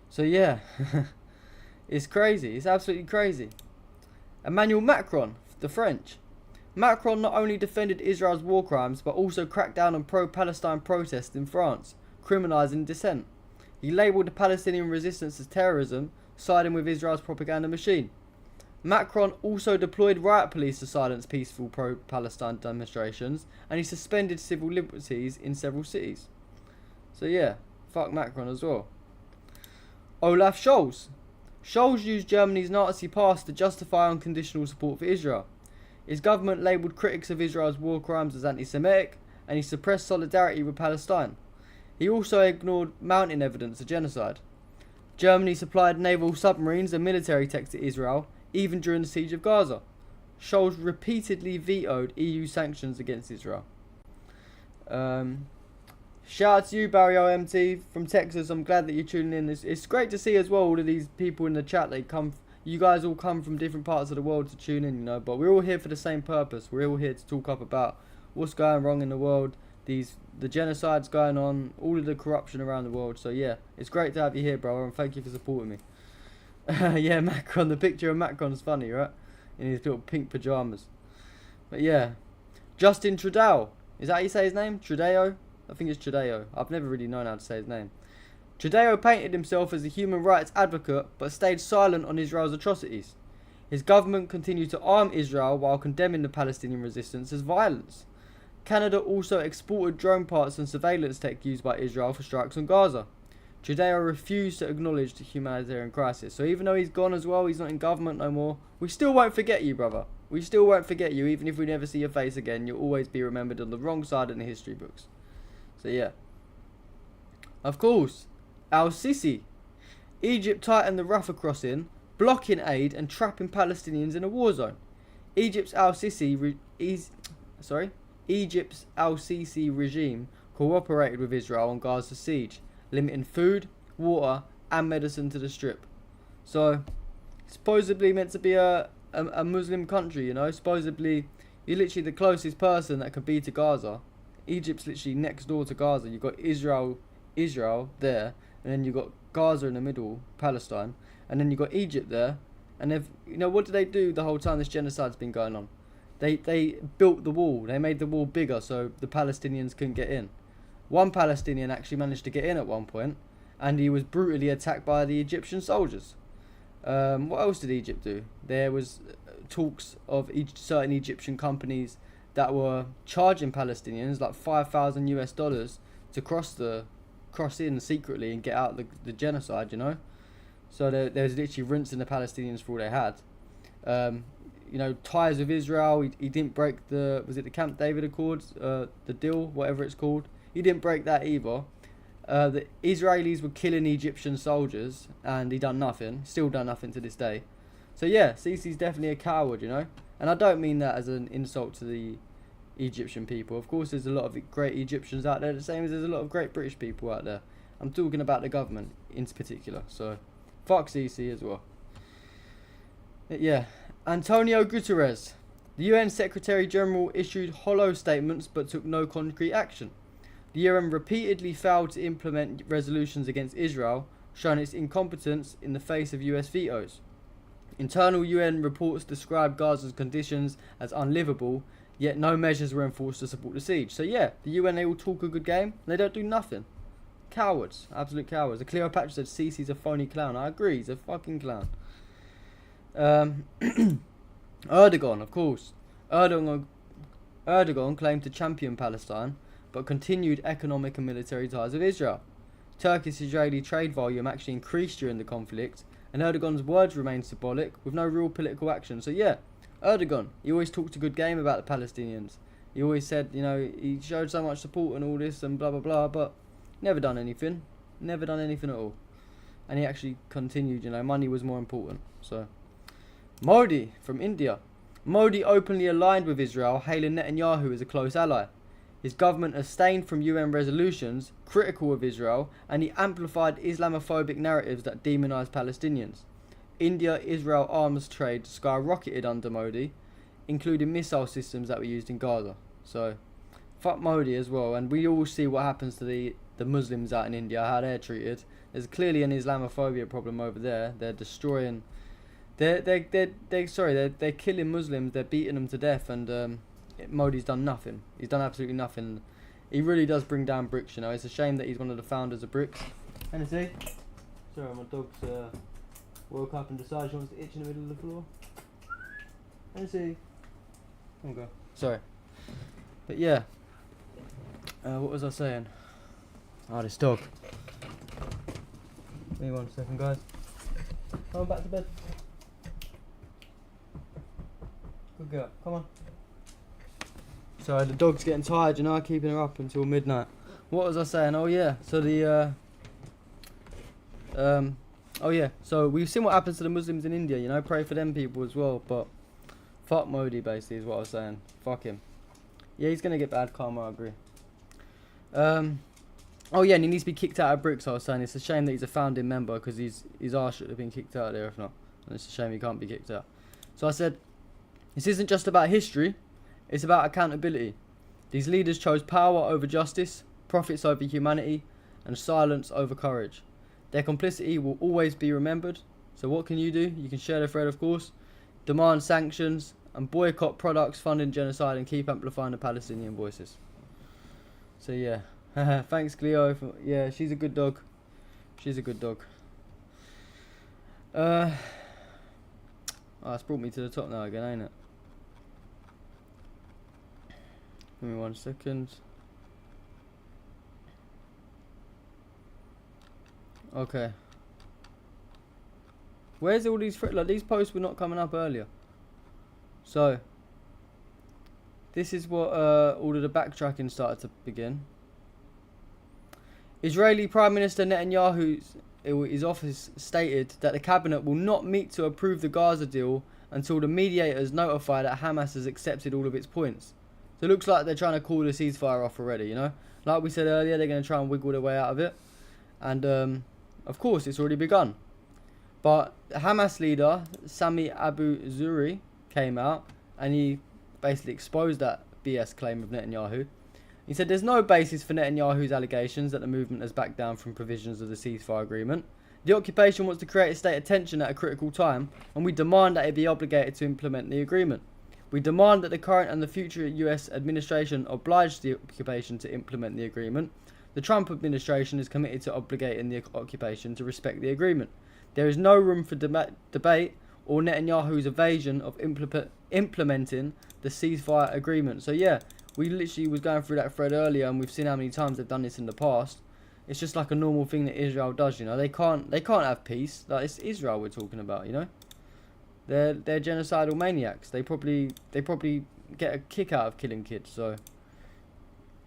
So yeah, it's crazy. It's absolutely crazy. Emmanuel Macron, the French. Macron not only defended Israel's war crimes, but also cracked down on pro-Palestine protests in France, criminalising dissent. He labelled the Palestinian resistance as terrorism, siding with Israel's propaganda machine. Macron also deployed riot police to silence peaceful pro-Palestine demonstrations, and he suspended civil liberties in several cities. So yeah, fuck Macron as well. Olaf Scholz. Scholz used Germany's Nazi past to justify unconditional support for Israel. His government labelled critics of Israel's war crimes as anti-Semitic, and he suppressed solidarity with Palestine. He also ignored mounting evidence of genocide. Germany supplied naval submarines and military tech to Israel, even during the siege of Gaza. Scholz repeatedly vetoed EU sanctions against Israel. Shout out to you, Barry OMT from Texas. I'm glad that you're tuning in. It's great to see as well all of these people in the chat. You guys all come from different parts of the world to tune in, you know. But we're all here for the same purpose. We're all here to talk up about what's going wrong in the world, the genocides going on, all of the corruption around the world. So yeah, it's great to have you here, bro, and thank you for supporting me. Yeah, Macron. The picture of Macron's funny, right? In his little pink pajamas. But yeah, Justin Trudeau. Is that how you say his name? Trudeau? I think it's Trudeau. I've never really known how to say his name. Trudeau painted himself as a human rights advocate, but stayed silent on Israel's atrocities. His government continued to arm Israel while condemning the Palestinian resistance as violence. Canada also exported drone parts and surveillance tech used by Israel for strikes on Gaza. Trudeau refused to acknowledge the humanitarian crisis. So even though he's gone as well, he's not in government no more, we still won't forget you, brother. We still won't forget you. Even if we never see your face again, you'll always be remembered on the wrong side in the history books. So yeah. Of course, Al-Sisi. Egypt tightened the Rafah crossing, blocking aid and trapping Palestinians in a war zone. Egypt's Al-Sisi regime cooperated with Israel on Gaza's siege, limiting food, water and medicine to the strip. So, supposedly meant to be a Muslim country, you know. Supposedly, you're literally the closest person that could be to Gaza. Egypt's literally next door to Gaza. You've got Israel there, and then you've got Gaza in the middle, Palestine, and then you've got Egypt there. And they've, you know, what did they do the whole time this genocide's been going on? They built the wall. They made the wall bigger so the Palestinians couldn't get in. One Palestinian actually managed to get in at one point, and he was brutally attacked by the Egyptian soldiers. What else did Egypt do? There was talks of certain Egyptian companies that were charging Palestinians like $5,000 to cross in secretly and get out the genocide, you know. So there was literally rinsing the Palestinians for all they had. You know, ties with Israel. He didn't break was it the Camp David Accords, the deal, whatever it's called. He didn't break that either. The Israelis were killing Egyptian soldiers, and he done nothing. Still done nothing to this day. So yeah, Sisi's definitely a coward, you know. And I don't mean that as an insult to the Egyptian people. Of course, there's a lot of great Egyptians out there, the same as there's a lot of great British people out there. I'm talking about the government in particular. So, fuck Sisi as well. Yeah, Antonio Guterres. The UN Secretary General issued hollow statements but took no concrete action. The UN repeatedly failed to implement resolutions against Israel, showing its incompetence in the face of US vetoes. Internal UN reports described Gaza's conditions as unlivable, yet no measures were enforced to support the siege. So yeah, the UN, they all talk a good game, they don't do nothing. Cowards, absolute cowards. The Cleopatra said Sisi's a phony clown. I agree, he's a fucking clown. Erdogan, of course. Erdogan claimed to champion Palestine, but continued economic and military ties with Israel. Turkish-Israeli trade volume actually increased during the conflict, and Erdogan's words remained symbolic, with no real political action. So yeah, Erdogan, he always talked a good game about the Palestinians. He always said, you know, he showed so much support and all this and blah blah blah, but never done anything. Never done anything at all. And he actually continued, you know, money was more important. So, Modi from India. Modi openly aligned with Israel, hailing Netanyahu as a close ally. His government abstained from UN resolutions critical of Israel, and he amplified Islamophobic narratives that demonise Palestinians. India-Israel arms trade skyrocketed under Modi. including missile systems that were used in Gaza. So, fuck Modi as well. And we all see what happens to the Muslims out in India, how they're treated. There's clearly an Islamophobia problem over there. They're destroying. They're killing Muslims. They're beating them to death, and Modi's done nothing. He's done absolutely nothing. He really does bring down BRICS. You know, it's a shame that he's one of the founders of BRICS. Hennessy. Sorry, my dog's woke up and decided she wants to itch in the middle of the floor. Hennessy. Okay. Sorry. But yeah. What was I saying? Oh, this dog. Give me 1 second, guys. Come on, back to bed. Good girl. Come on. Sorry, the dog's getting tired, you know, keeping her up until midnight. What was I saying? Oh yeah, so so we've seen what happens to the Muslims in India, you know, pray for them people as well, but fuck Modi basically is what I was saying. Fuck him. Yeah, he's gonna get bad karma, I agree. Oh yeah, and he needs to be kicked out of BRICS, I was saying. It's a shame that he's a founding member, because his arse should have been kicked out of there if not. And it's a shame he can't be kicked out. So I said, this isn't just about history, it's about accountability. These leaders chose power over justice, profits over humanity, and silence over courage. Their complicity will always be remembered. So what can you do? You can share the thread, of course, demand sanctions, and boycott products funding genocide, and keep amplifying the Palestinian voices. So yeah. Thanks, Cleo. Yeah, she's a good dog. She's a good dog. Oh, it's brought me to the top now again, ain't it? Give me 1 second. Okay. Where's all these like these posts were not coming up earlier. So this is what all of the backtracking started to begin. Israeli Prime Minister Netanyahu's his office stated that the cabinet will not meet to approve the Gaza deal until the mediators notify that Hamas has accepted all of its points. So it looks like they're trying to call the ceasefire off already, you know. Like we said earlier, they're going to try and wiggle their way out of it. And, of course, it's already begun. But the Hamas leader, Sami Abu Zuri, came out and he basically exposed that BS claim of Netanyahu. He said there's no basis for Netanyahu's allegations that the movement has backed down from provisions of the ceasefire agreement. The occupation wants to create a state of tension at a critical time, and we demand that it be obligated to implement the agreement. We demand that the current and the future US administration oblige the occupation to implement the agreement. The Trump administration is committed to obligating the occupation to respect the agreement. There is no room for debate or Netanyahu's evasion of implementing the ceasefire agreement. So yeah, we literally was going through that thread earlier, and we've seen how many times they've done this in the past. It's just like a normal thing that Israel does, you know. They can't have peace. Like, it's Israel we're talking about, you know. They're genocidal maniacs. They probably get a kick out of killing kids. So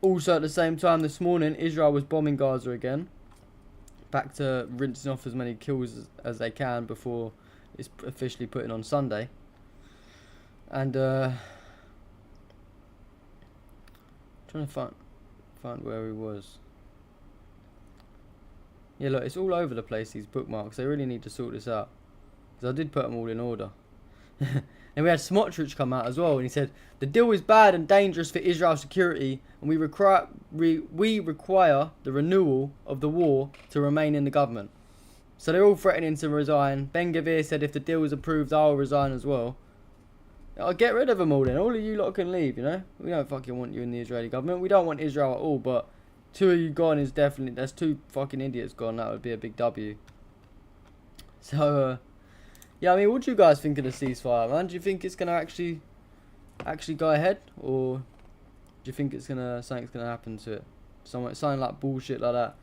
also at the same time this morning, Israel was bombing Gaza again. Back to rinsing off as many kills as they can before it's officially put in on Sunday. And trying to find where he was. Yeah, look, it's all over the place, these bookmarks. They really need to sort this out, because I did put them all in order. And we had Smotrich come out as well, and he said the deal is bad and dangerous for Israel's security, and we require the renewal of the war to remain in the government. So they're all threatening to resign. Ben Gavir said if the deal is approved, I'll resign as well. I'll get rid of them all then. All of you lot can leave, you know. We don't fucking want you in the Israeli government. We don't want Israel at all, but 2 of you gone is definitely... That's 2 fucking idiots gone. That would be a big W. So, yeah, I mean, what do you guys think of the ceasefire, man? Do you think it's going to actually go ahead? Or do you think something's going to happen to it? Something like bullshit like that.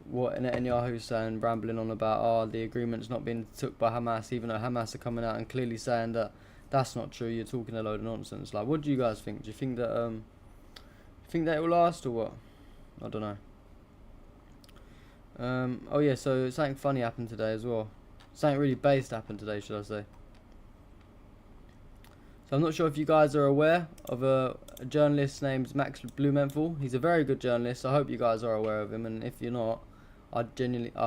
What Netanyahu's saying, rambling on about, the agreement's not been took by Hamas, even though Hamas are coming out and clearly saying that that's not true. You're talking a load of nonsense. Like, what do you guys think? Do you think that it will last or what? I don't know. Oh yeah, so something funny happened today as well. Something really based happened today, should I say. So I'm not sure if you guys are aware of a journalist named Max Blumenthal. He's a very good journalist. I hope you guys are aware of him, and if you're not, I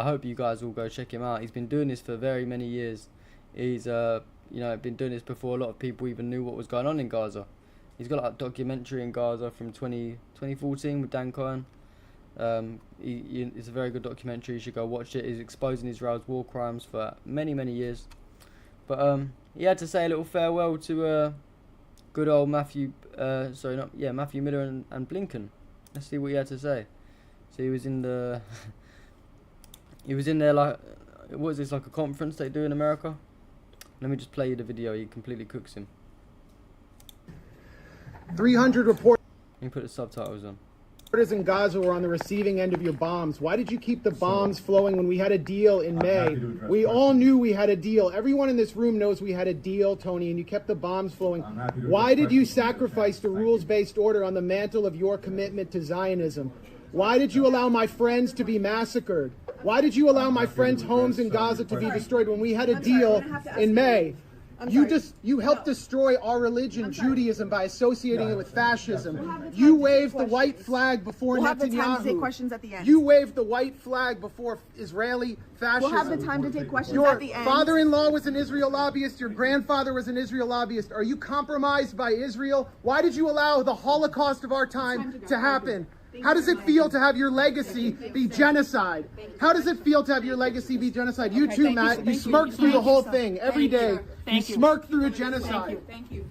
hope you guys will go check him out. He's been doing this for very many years. He's you know, been doing this before a lot of people even knew what was going on in Gaza. He's got like a documentary in Gaza from 2014 with Dan Cohen. It's a very good documentary. You should go watch it. He's exposing Israel's war crimes for many, many years. But he had to say a little farewell to good old Matthew Miller and Blinken. Let's see what he had to say. So he was in the he was in there like, what is this, like a conference they do in America? Let me just play you the video. He completely cooks him. 300 reporters Let me put the subtitles on. in Gaza were on the receiving end of your bombs. Why did you keep the bombs flowing when we had a deal in May? We all knew we had a deal. Everyone in this room knows we had a deal, Tony, and you kept the bombs flowing. Why did you sacrifice the rules-based order on the mantle of your commitment to Zionism? Why did you allow my friends to be massacred? Why did you allow my friends' homes in Gaza to be destroyed when we had a deal in May? You helped destroy our religion, Judaism, by associating it with fascism. You waved the white flag before We'll have the time to Netanyahu. take questions at the end. You waved the white flag before Israeli fascism. We'll have the time to take questions Your at the end. father-in-law was an Israel lobbyist. Your grandfather was an Israel lobbyist. Are you compromised by Israel? Why did you allow the Holocaust of our time to happen? How does it feel to have your legacy be genocide? How does it feel to have your legacy be genocide? You too, Matt. You smirk through the whole thing every day. You smirk through a genocide. Thank you.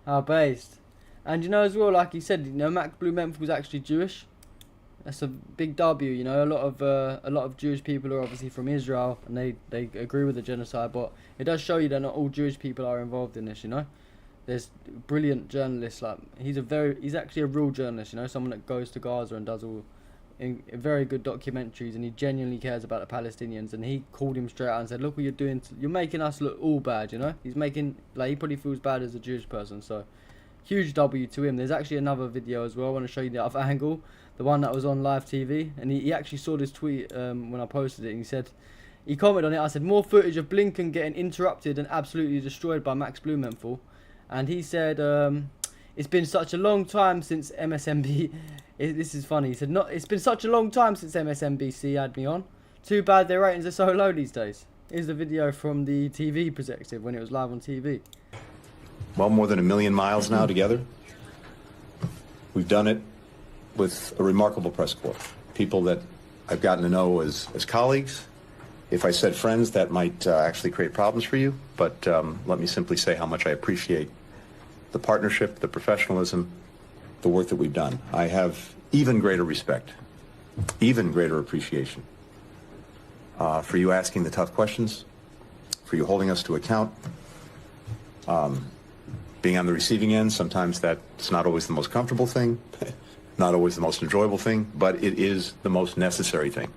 How based. And you know as well, like he said, you know, Max Blumenthal was actually Jewish. That's a big W. You know, a lot of Jewish people are obviously from Israel, and they agree with the genocide. But it does show you that not all Jewish people are involved in this. You know, there's brilliant journalists. Like he's actually a real journalist. You know, someone that goes to Gaza and does all very good documentaries, and he genuinely cares about the Palestinians. And he called him straight out and said, "Look what you're doing. You're making us look all bad." You know, he's making, like, he probably feels bad as a Jewish person. So huge W to him. There's actually another video as well. I want to show you the other angle, the one that was on live TV, and he actually saw this tweet when I posted it, and he said, he commented on it. I said, "More footage of Blinken getting interrupted and absolutely destroyed by Max Blumenthal," and he said, "It's been such a long time since MSNBC." This is funny. He said, "It's been such a long time since MSNBC had me on. Too bad their ratings are so low these days." Here's the video from the TV perspective when it was live on TV. Well, more than 1 million miles now together. We've done it with a remarkable press corps. People that I've gotten to know as colleagues. If I said friends, that might actually create problems for you. But let me simply say how much I appreciate the partnership, the professionalism, the work that we've done. I have even greater respect, even greater appreciation for you asking the tough questions, for you holding us to account. Being on the receiving end, sometimes that's not always the most comfortable thing, not always the most enjoyable thing, but it is the most necessary thing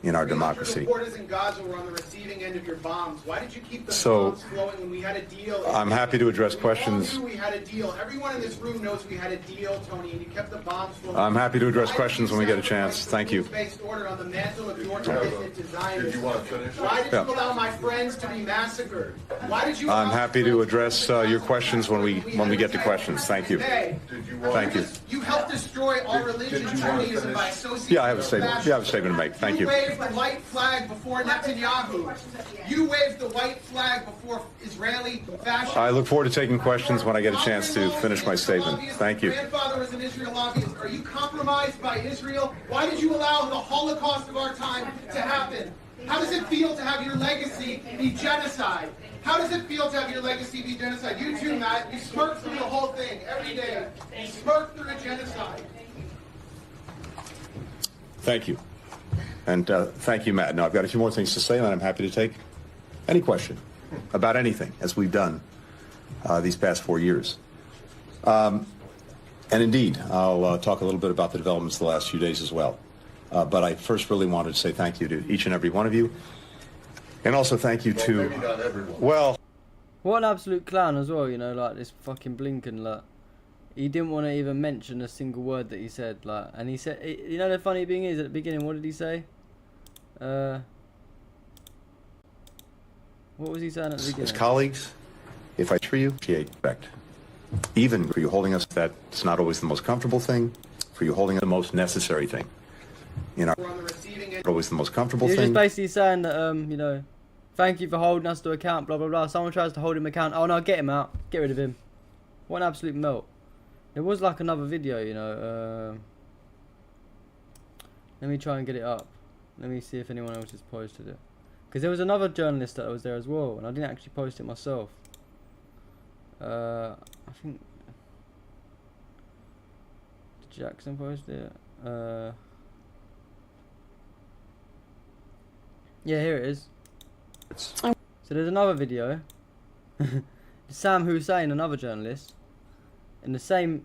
in our democracy. Reporters in Gaza were on the receiving end of your bombs. Why did you keep the bombs flowing when we had a deal? I'm happy to address questions. We all knew we had a deal. Everyone in this room knows we had a deal, Tony, and you kept the bombs flowing. I'm happy to address questions when we get a chance. Thank you. Based order on the mantle of your commitment to Zionism. Why did you allow my friends to be massacred? Why did you? I'm happy to address your questions when we get to questions. Thank you. Thank you. You helped destroy our religion, Judaism, by associating. Yeah, I have a statement. Yeah, I have a statement to make. Thank you. You waved the white flag before Netanyahu. You waved the white flag before Israeli fascism. I look forward to taking questions when I get a chance to finish my statement. Thank you. Your grandfather was an Israel lobbyist. Are you compromised by Israel? Why did you allow the Holocaust of our time to happen? How does it feel to have your legacy be genocide? How does it feel to have your legacy be genocide? You too, Matt. You smirk through the whole thing every day. You smirk through a genocide. Thank you. And thank you, Matt. Now, I've got a few more things to say, and I'm happy to take any question about anything, as we've done these past 4 years. And indeed, I'll talk a little bit about the developments the last few days as well. But I first really wanted to say thank you to each and every one of you. And also thank you to, well... What an absolute clown as well, you know, like this fucking Blinken, like. He didn't want to even mention a single word that he said, like, and he said, you know, the funny thing is, at the beginning, what did he say? What was he saying at the beginning? As colleagues, if I treat you, appreciate respect. Even for you holding us, that's not always the most comfortable thing, for you holding us the most necessary thing. You know, always the most comfortable thing. He was thing. just basically saying that, you know, Thank you for holding us to account, blah, blah, blah. Someone tries to hold him account. Oh, no, get him out. Get rid of him. What an absolute melt. There was like another video, you know. Let me try and get it up. Let me see if anyone else has posted it. Because there was another journalist that was there as well, and I didn't actually post it myself. I think... Did Jackson post it? Yeah, here it is. So there's another video. Sam Hussein, another journalist, in the same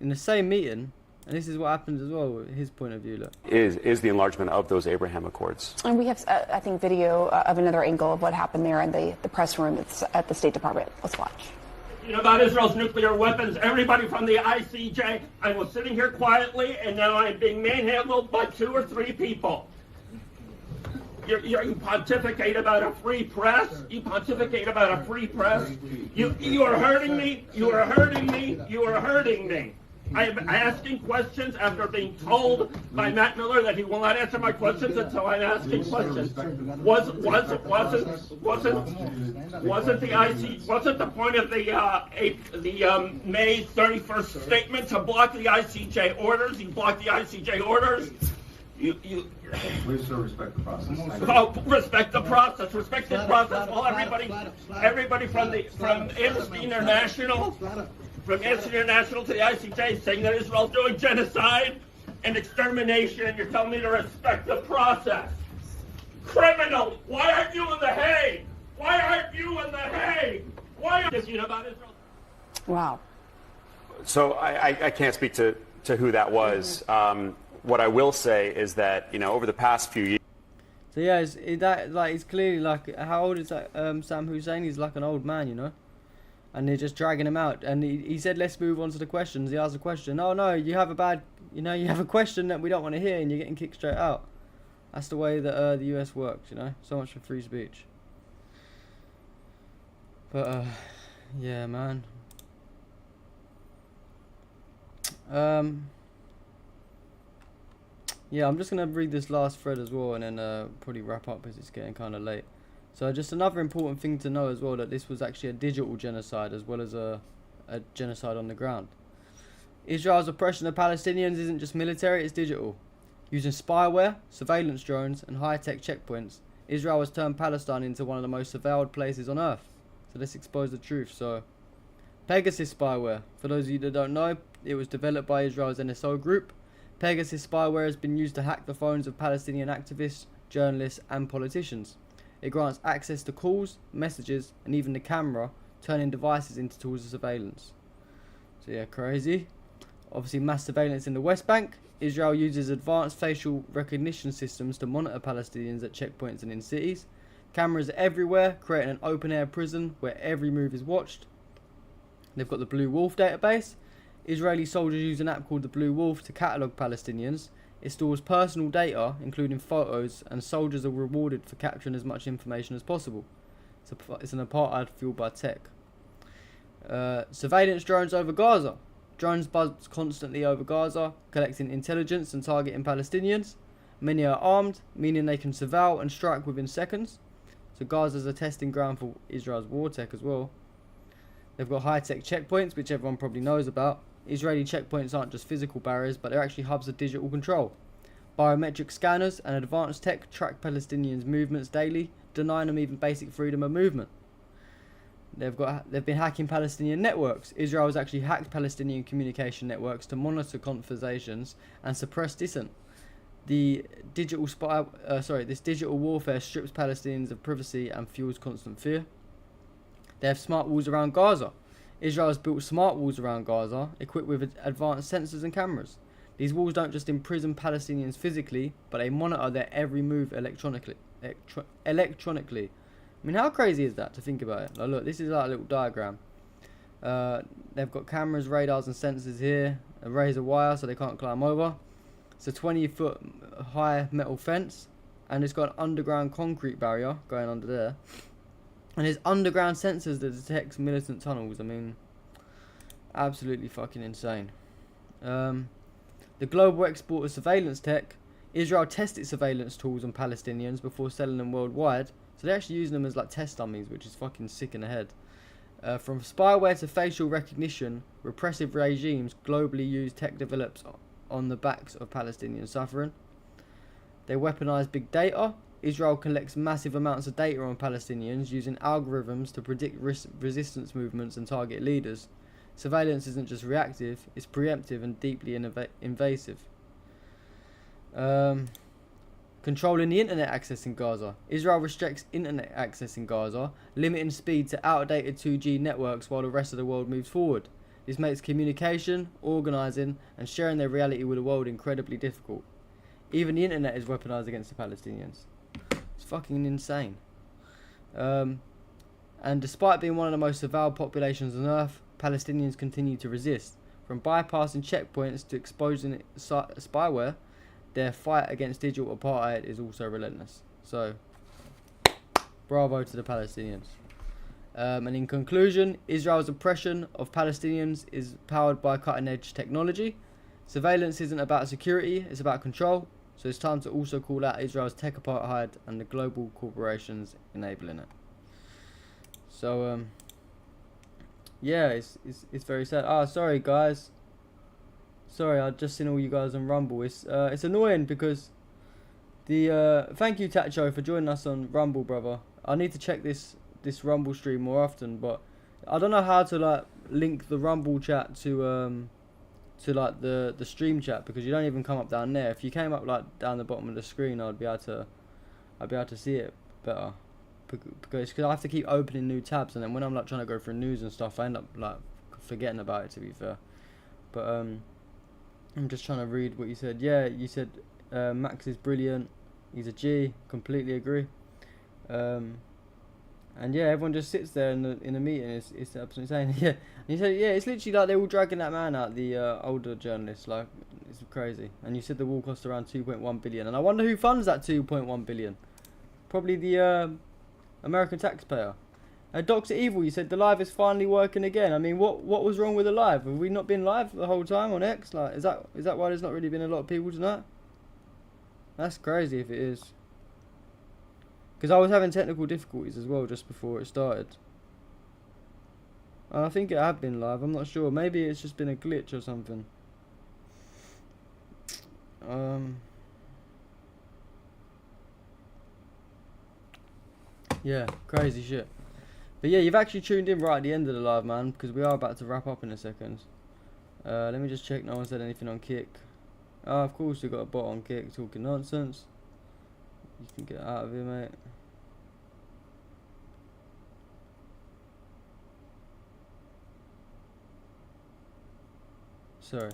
meeting, and this is what happens as well. His point of view, look, is the enlargement of those Abraham Accords. And we have, I think, video of another angle of what happened there in the press room at the State Department. Let's watch. You know about Israel's nuclear weapons. Everybody from the ICJ. I was sitting here quietly, and now I'm being manhandled by 2 or 3 people. You pontificate about a free press. You pontificate about a free press. You are hurting me. You are hurting me. You are hurting me. I am asking questions after being told by Matt Miller that he will not answer my questions until I'm asking questions. Wasn't the point of the May 31st statement to block the ICJ orders? You blocked the ICJ orders. We still respect the process. Oh, respect the process. Respect the process. Well, everybody from Amnesty International, from Amnesty International to the ICJ, saying that Israel's doing genocide and extermination, and you're telling me to respect the process. Criminal! Why aren't you in The Hague? Why aren't you in The Hague? Why aren't you about Israel? Wow. So I can't speak to who that was. What I will say is that, you know, over the past few years. So yeah, he's clearly like, how old is that Sam Hussein? He's like an old man, you know, and they're just dragging him out. And he said, let's move on to the questions. He asked a question. Oh no, you have a question that we don't want to hear, and you're getting kicked straight out. That's the way that the US works, you know. So much for free speech. But yeah, man. Yeah, I'm just going to read this last thread as well, and then probably wrap up because it's getting kind of late. So just another important thing to know as well, that this was actually a digital genocide as well as a genocide on the ground. Israel's oppression of Palestinians isn't just military, it's digital. Using spyware, surveillance drones and high-tech checkpoints, Israel has turned Palestine into one of the most surveilled places on earth. So let's expose the truth. So Pegasus spyware, for those of you that don't know, it was developed by Israel's NSO group. Pegasus spyware has been used to hack the phones of Palestinian activists, journalists and politicians. It grants access to calls, messages and even the camera, turning devices into tools of surveillance. So yeah, crazy. Obviously mass surveillance in the West Bank. Israel uses advanced facial recognition systems to monitor Palestinians at checkpoints and in cities. Cameras everywhere, creating an open-air prison where every move is watched. They've got the Blue Wolf database. Israeli soldiers use an app called the Blue Wolf to catalogue Palestinians. It stores personal data, including photos, and soldiers are rewarded for capturing as much information as possible. It's an apartheid fueled by tech. Surveillance drones over Gaza. Drones buzz constantly over Gaza, collecting intelligence and targeting Palestinians. Many are armed, meaning they can surveil and strike within seconds. So Gaza's a testing ground for Israel's war tech as well. They've got high-tech checkpoints, which everyone probably knows about. Israeli checkpoints aren't just physical barriers, but they're actually hubs of digital control. Biometric scanners and advanced tech track Palestinians' movements daily, denying them even basic freedom of movement. They've been hacking Palestinian networks. Israel has actually hacked Palestinian communication networks to monitor conversations and suppress dissent. This digital warfare strips Palestinians of privacy and fuels constant fear. They have smart walls around Gaza. Israel has built smart walls around Gaza, equipped with advanced sensors and cameras. These walls don't just imprison Palestinians physically, but they monitor their every move electronically. I mean, how crazy is that to think about it? Like, look, this is like a little diagram. They've got cameras, radars and sensors here, a razor wire so they can't climb over. It's a 20-foot high metal fence, and it's got an underground concrete barrier going under there. And there's underground sensors that detect militant tunnels. I mean, absolutely fucking insane. The global export of surveillance tech. Israel tested surveillance tools on Palestinians before selling them worldwide So they're actually using them as like test dummies, which is fucking sick in the head. From spyware to facial recognition, repressive regimes globally use tech developed on the backs of Palestinian suffering. They weaponize big data. Israel collects massive amounts of data on Palestinians using algorithms to predict resistance movements and target leaders. Surveillance isn't just reactive, it's preemptive and deeply invasive. Controlling the internet access in Gaza. Israel restricts internet access in Gaza, limiting speed to outdated 2G networks while the rest of the world moves forward. This makes communication, organising and sharing their reality with the world incredibly difficult. Even the internet is weaponized against the Palestinians. It's fucking insane. And despite being one of the most surveilled populations on earth, Palestinians continue to resist. From bypassing checkpoints to exposing spyware, their fight against digital apartheid is also relentless. So, bravo to the Palestinians. And in conclusion, Israel's oppression of Palestinians is powered by cutting-edge technology. Surveillance isn't about security, it's about control. So it's time to also call out Israel's tech apartheid and the global corporations enabling it. So, yeah, it's very sad. Sorry guys. Sorry, I've just seen all you guys on Rumble. It's annoying because the thank you Tacho for joining us on Rumble, brother. I need to check this Rumble stream more often, but I don't know how to like link the Rumble chat to like the stream chat, because you don't even come up down there. If you came up like down the bottom of the screen, I'd be able to see it better, because I have to keep opening new tabs, and then when I'm like trying to go through news and stuff, I end up like forgetting about it, to be fair. But I'm just trying to read what you said. Yeah, you said Max is brilliant, he's a G, completely agree. And yeah, everyone just sits there in a meeting. It's absolutely insane. Yeah, and you said yeah, it's literally like they're all dragging that man out, the older journalist. Like, it's crazy. And you said the wall cost around 2.1 billion, and I wonder who funds that 2.1 billion. Probably the American taxpayer. Dr. Evil, you said the live is finally working again. I mean, what was wrong with the live? Have we not been live the whole time on X? Like, is that why there's not really been a lot of people tonight? That's crazy if it is. Because I was having technical difficulties as well just before it started. And I think it had been live, I'm not sure. Maybe it's just been a glitch or something. Yeah, crazy shit. But yeah, you've actually tuned in right at the end of the live, man, because we are about to wrap up in a second. Let me just check no one said anything on Kick. Oh, of course we got a bot on Kick talking nonsense. You can get out of here, mate. Sorry.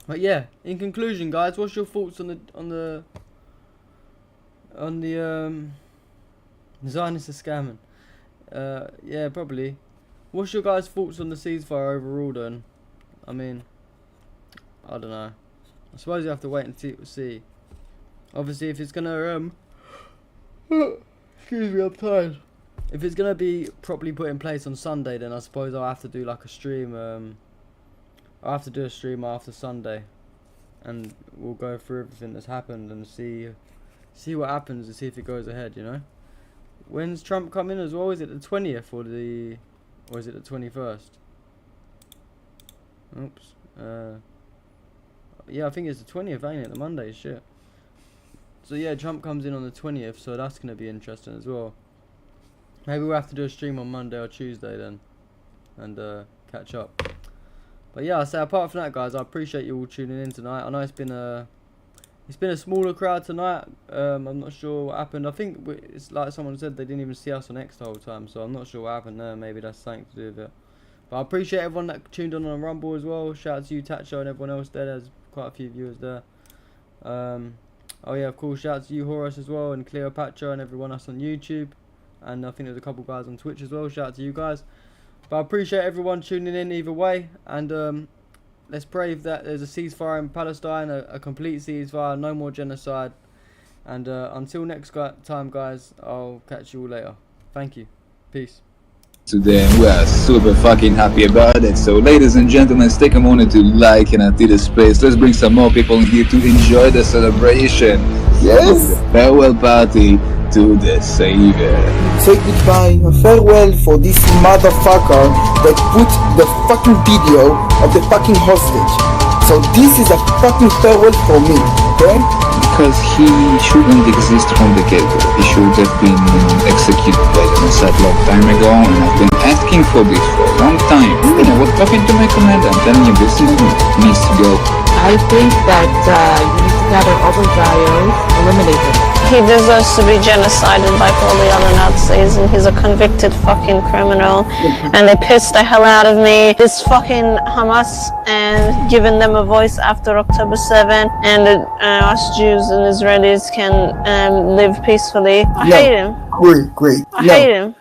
But yeah, in conclusion, guys, what's your thoughts on the Zionists are scamming? Yeah, probably. What's your guys' thoughts on the ceasefire overall then? I mean, I don't know. I suppose you have to wait and see. Obviously, if it's gonna excuse me, I'm tired. If it's gonna be properly put in place on Sunday, then I suppose I'll have to do like a stream. I'll have to do a stream after Sunday, and we'll go through everything that's happened and see what happens and see if it goes ahead. You know, when's Trump coming as well? Is it the 20th or is it the 21st? Oops. Yeah, I think it's the 20th, ain't it? The Monday, shit. So yeah, Trump comes in on the 20th, so that's gonna be interesting as well. Maybe we'll have to do a stream on Monday or Tuesday then, and catch up. But yeah, I say apart from that, guys, I appreciate you all tuning in tonight. I know it's been a smaller crowd tonight. I'm not sure what happened. I think it's like someone said, they didn't even see us on X the whole time, so I'm not sure what happened there. Maybe that's something to do with it. But I appreciate everyone that tuned on Rumble as well. Shout out to you, Tacho, and everyone else there. There's quite a few viewers there. Oh yeah, of course, shout out to you, Horus, as well, and Cleopatra, and everyone else on YouTube. And I think there's a couple guys on Twitch as well. Shout out to you guys. But I appreciate everyone tuning in either way. And let's pray that there's a ceasefire in Palestine, a complete ceasefire, no more genocide. And until next time, guys, I'll catch you all later. Thank you. Peace. Today, and we are super fucking happy about it. So ladies and gentlemen, let's take a moment to like and until the space. Let's bring some more people in here to enjoy the celebration. Yes, farewell party do this, Saviour. Say goodbye, a farewell for this motherfucker that put the fucking video of the fucking hostage. So this is a fucking farewell for me, okay? Because he shouldn't exist from the get-go. He should have been executed by the Mossad long time ago, and I've been asking for this for a long time. And I was talking to my commander, I'm telling you, this needs to go. I think that you need to gather all the videos, eliminate them. He deserves to be genocided like all the other Nazis, and he's a convicted fucking criminal. And they pissed the hell out of me. This fucking Hamas and giving them a voice after October 7, and us Jews and Israelis can live peacefully. I hate him. Great. I hate him.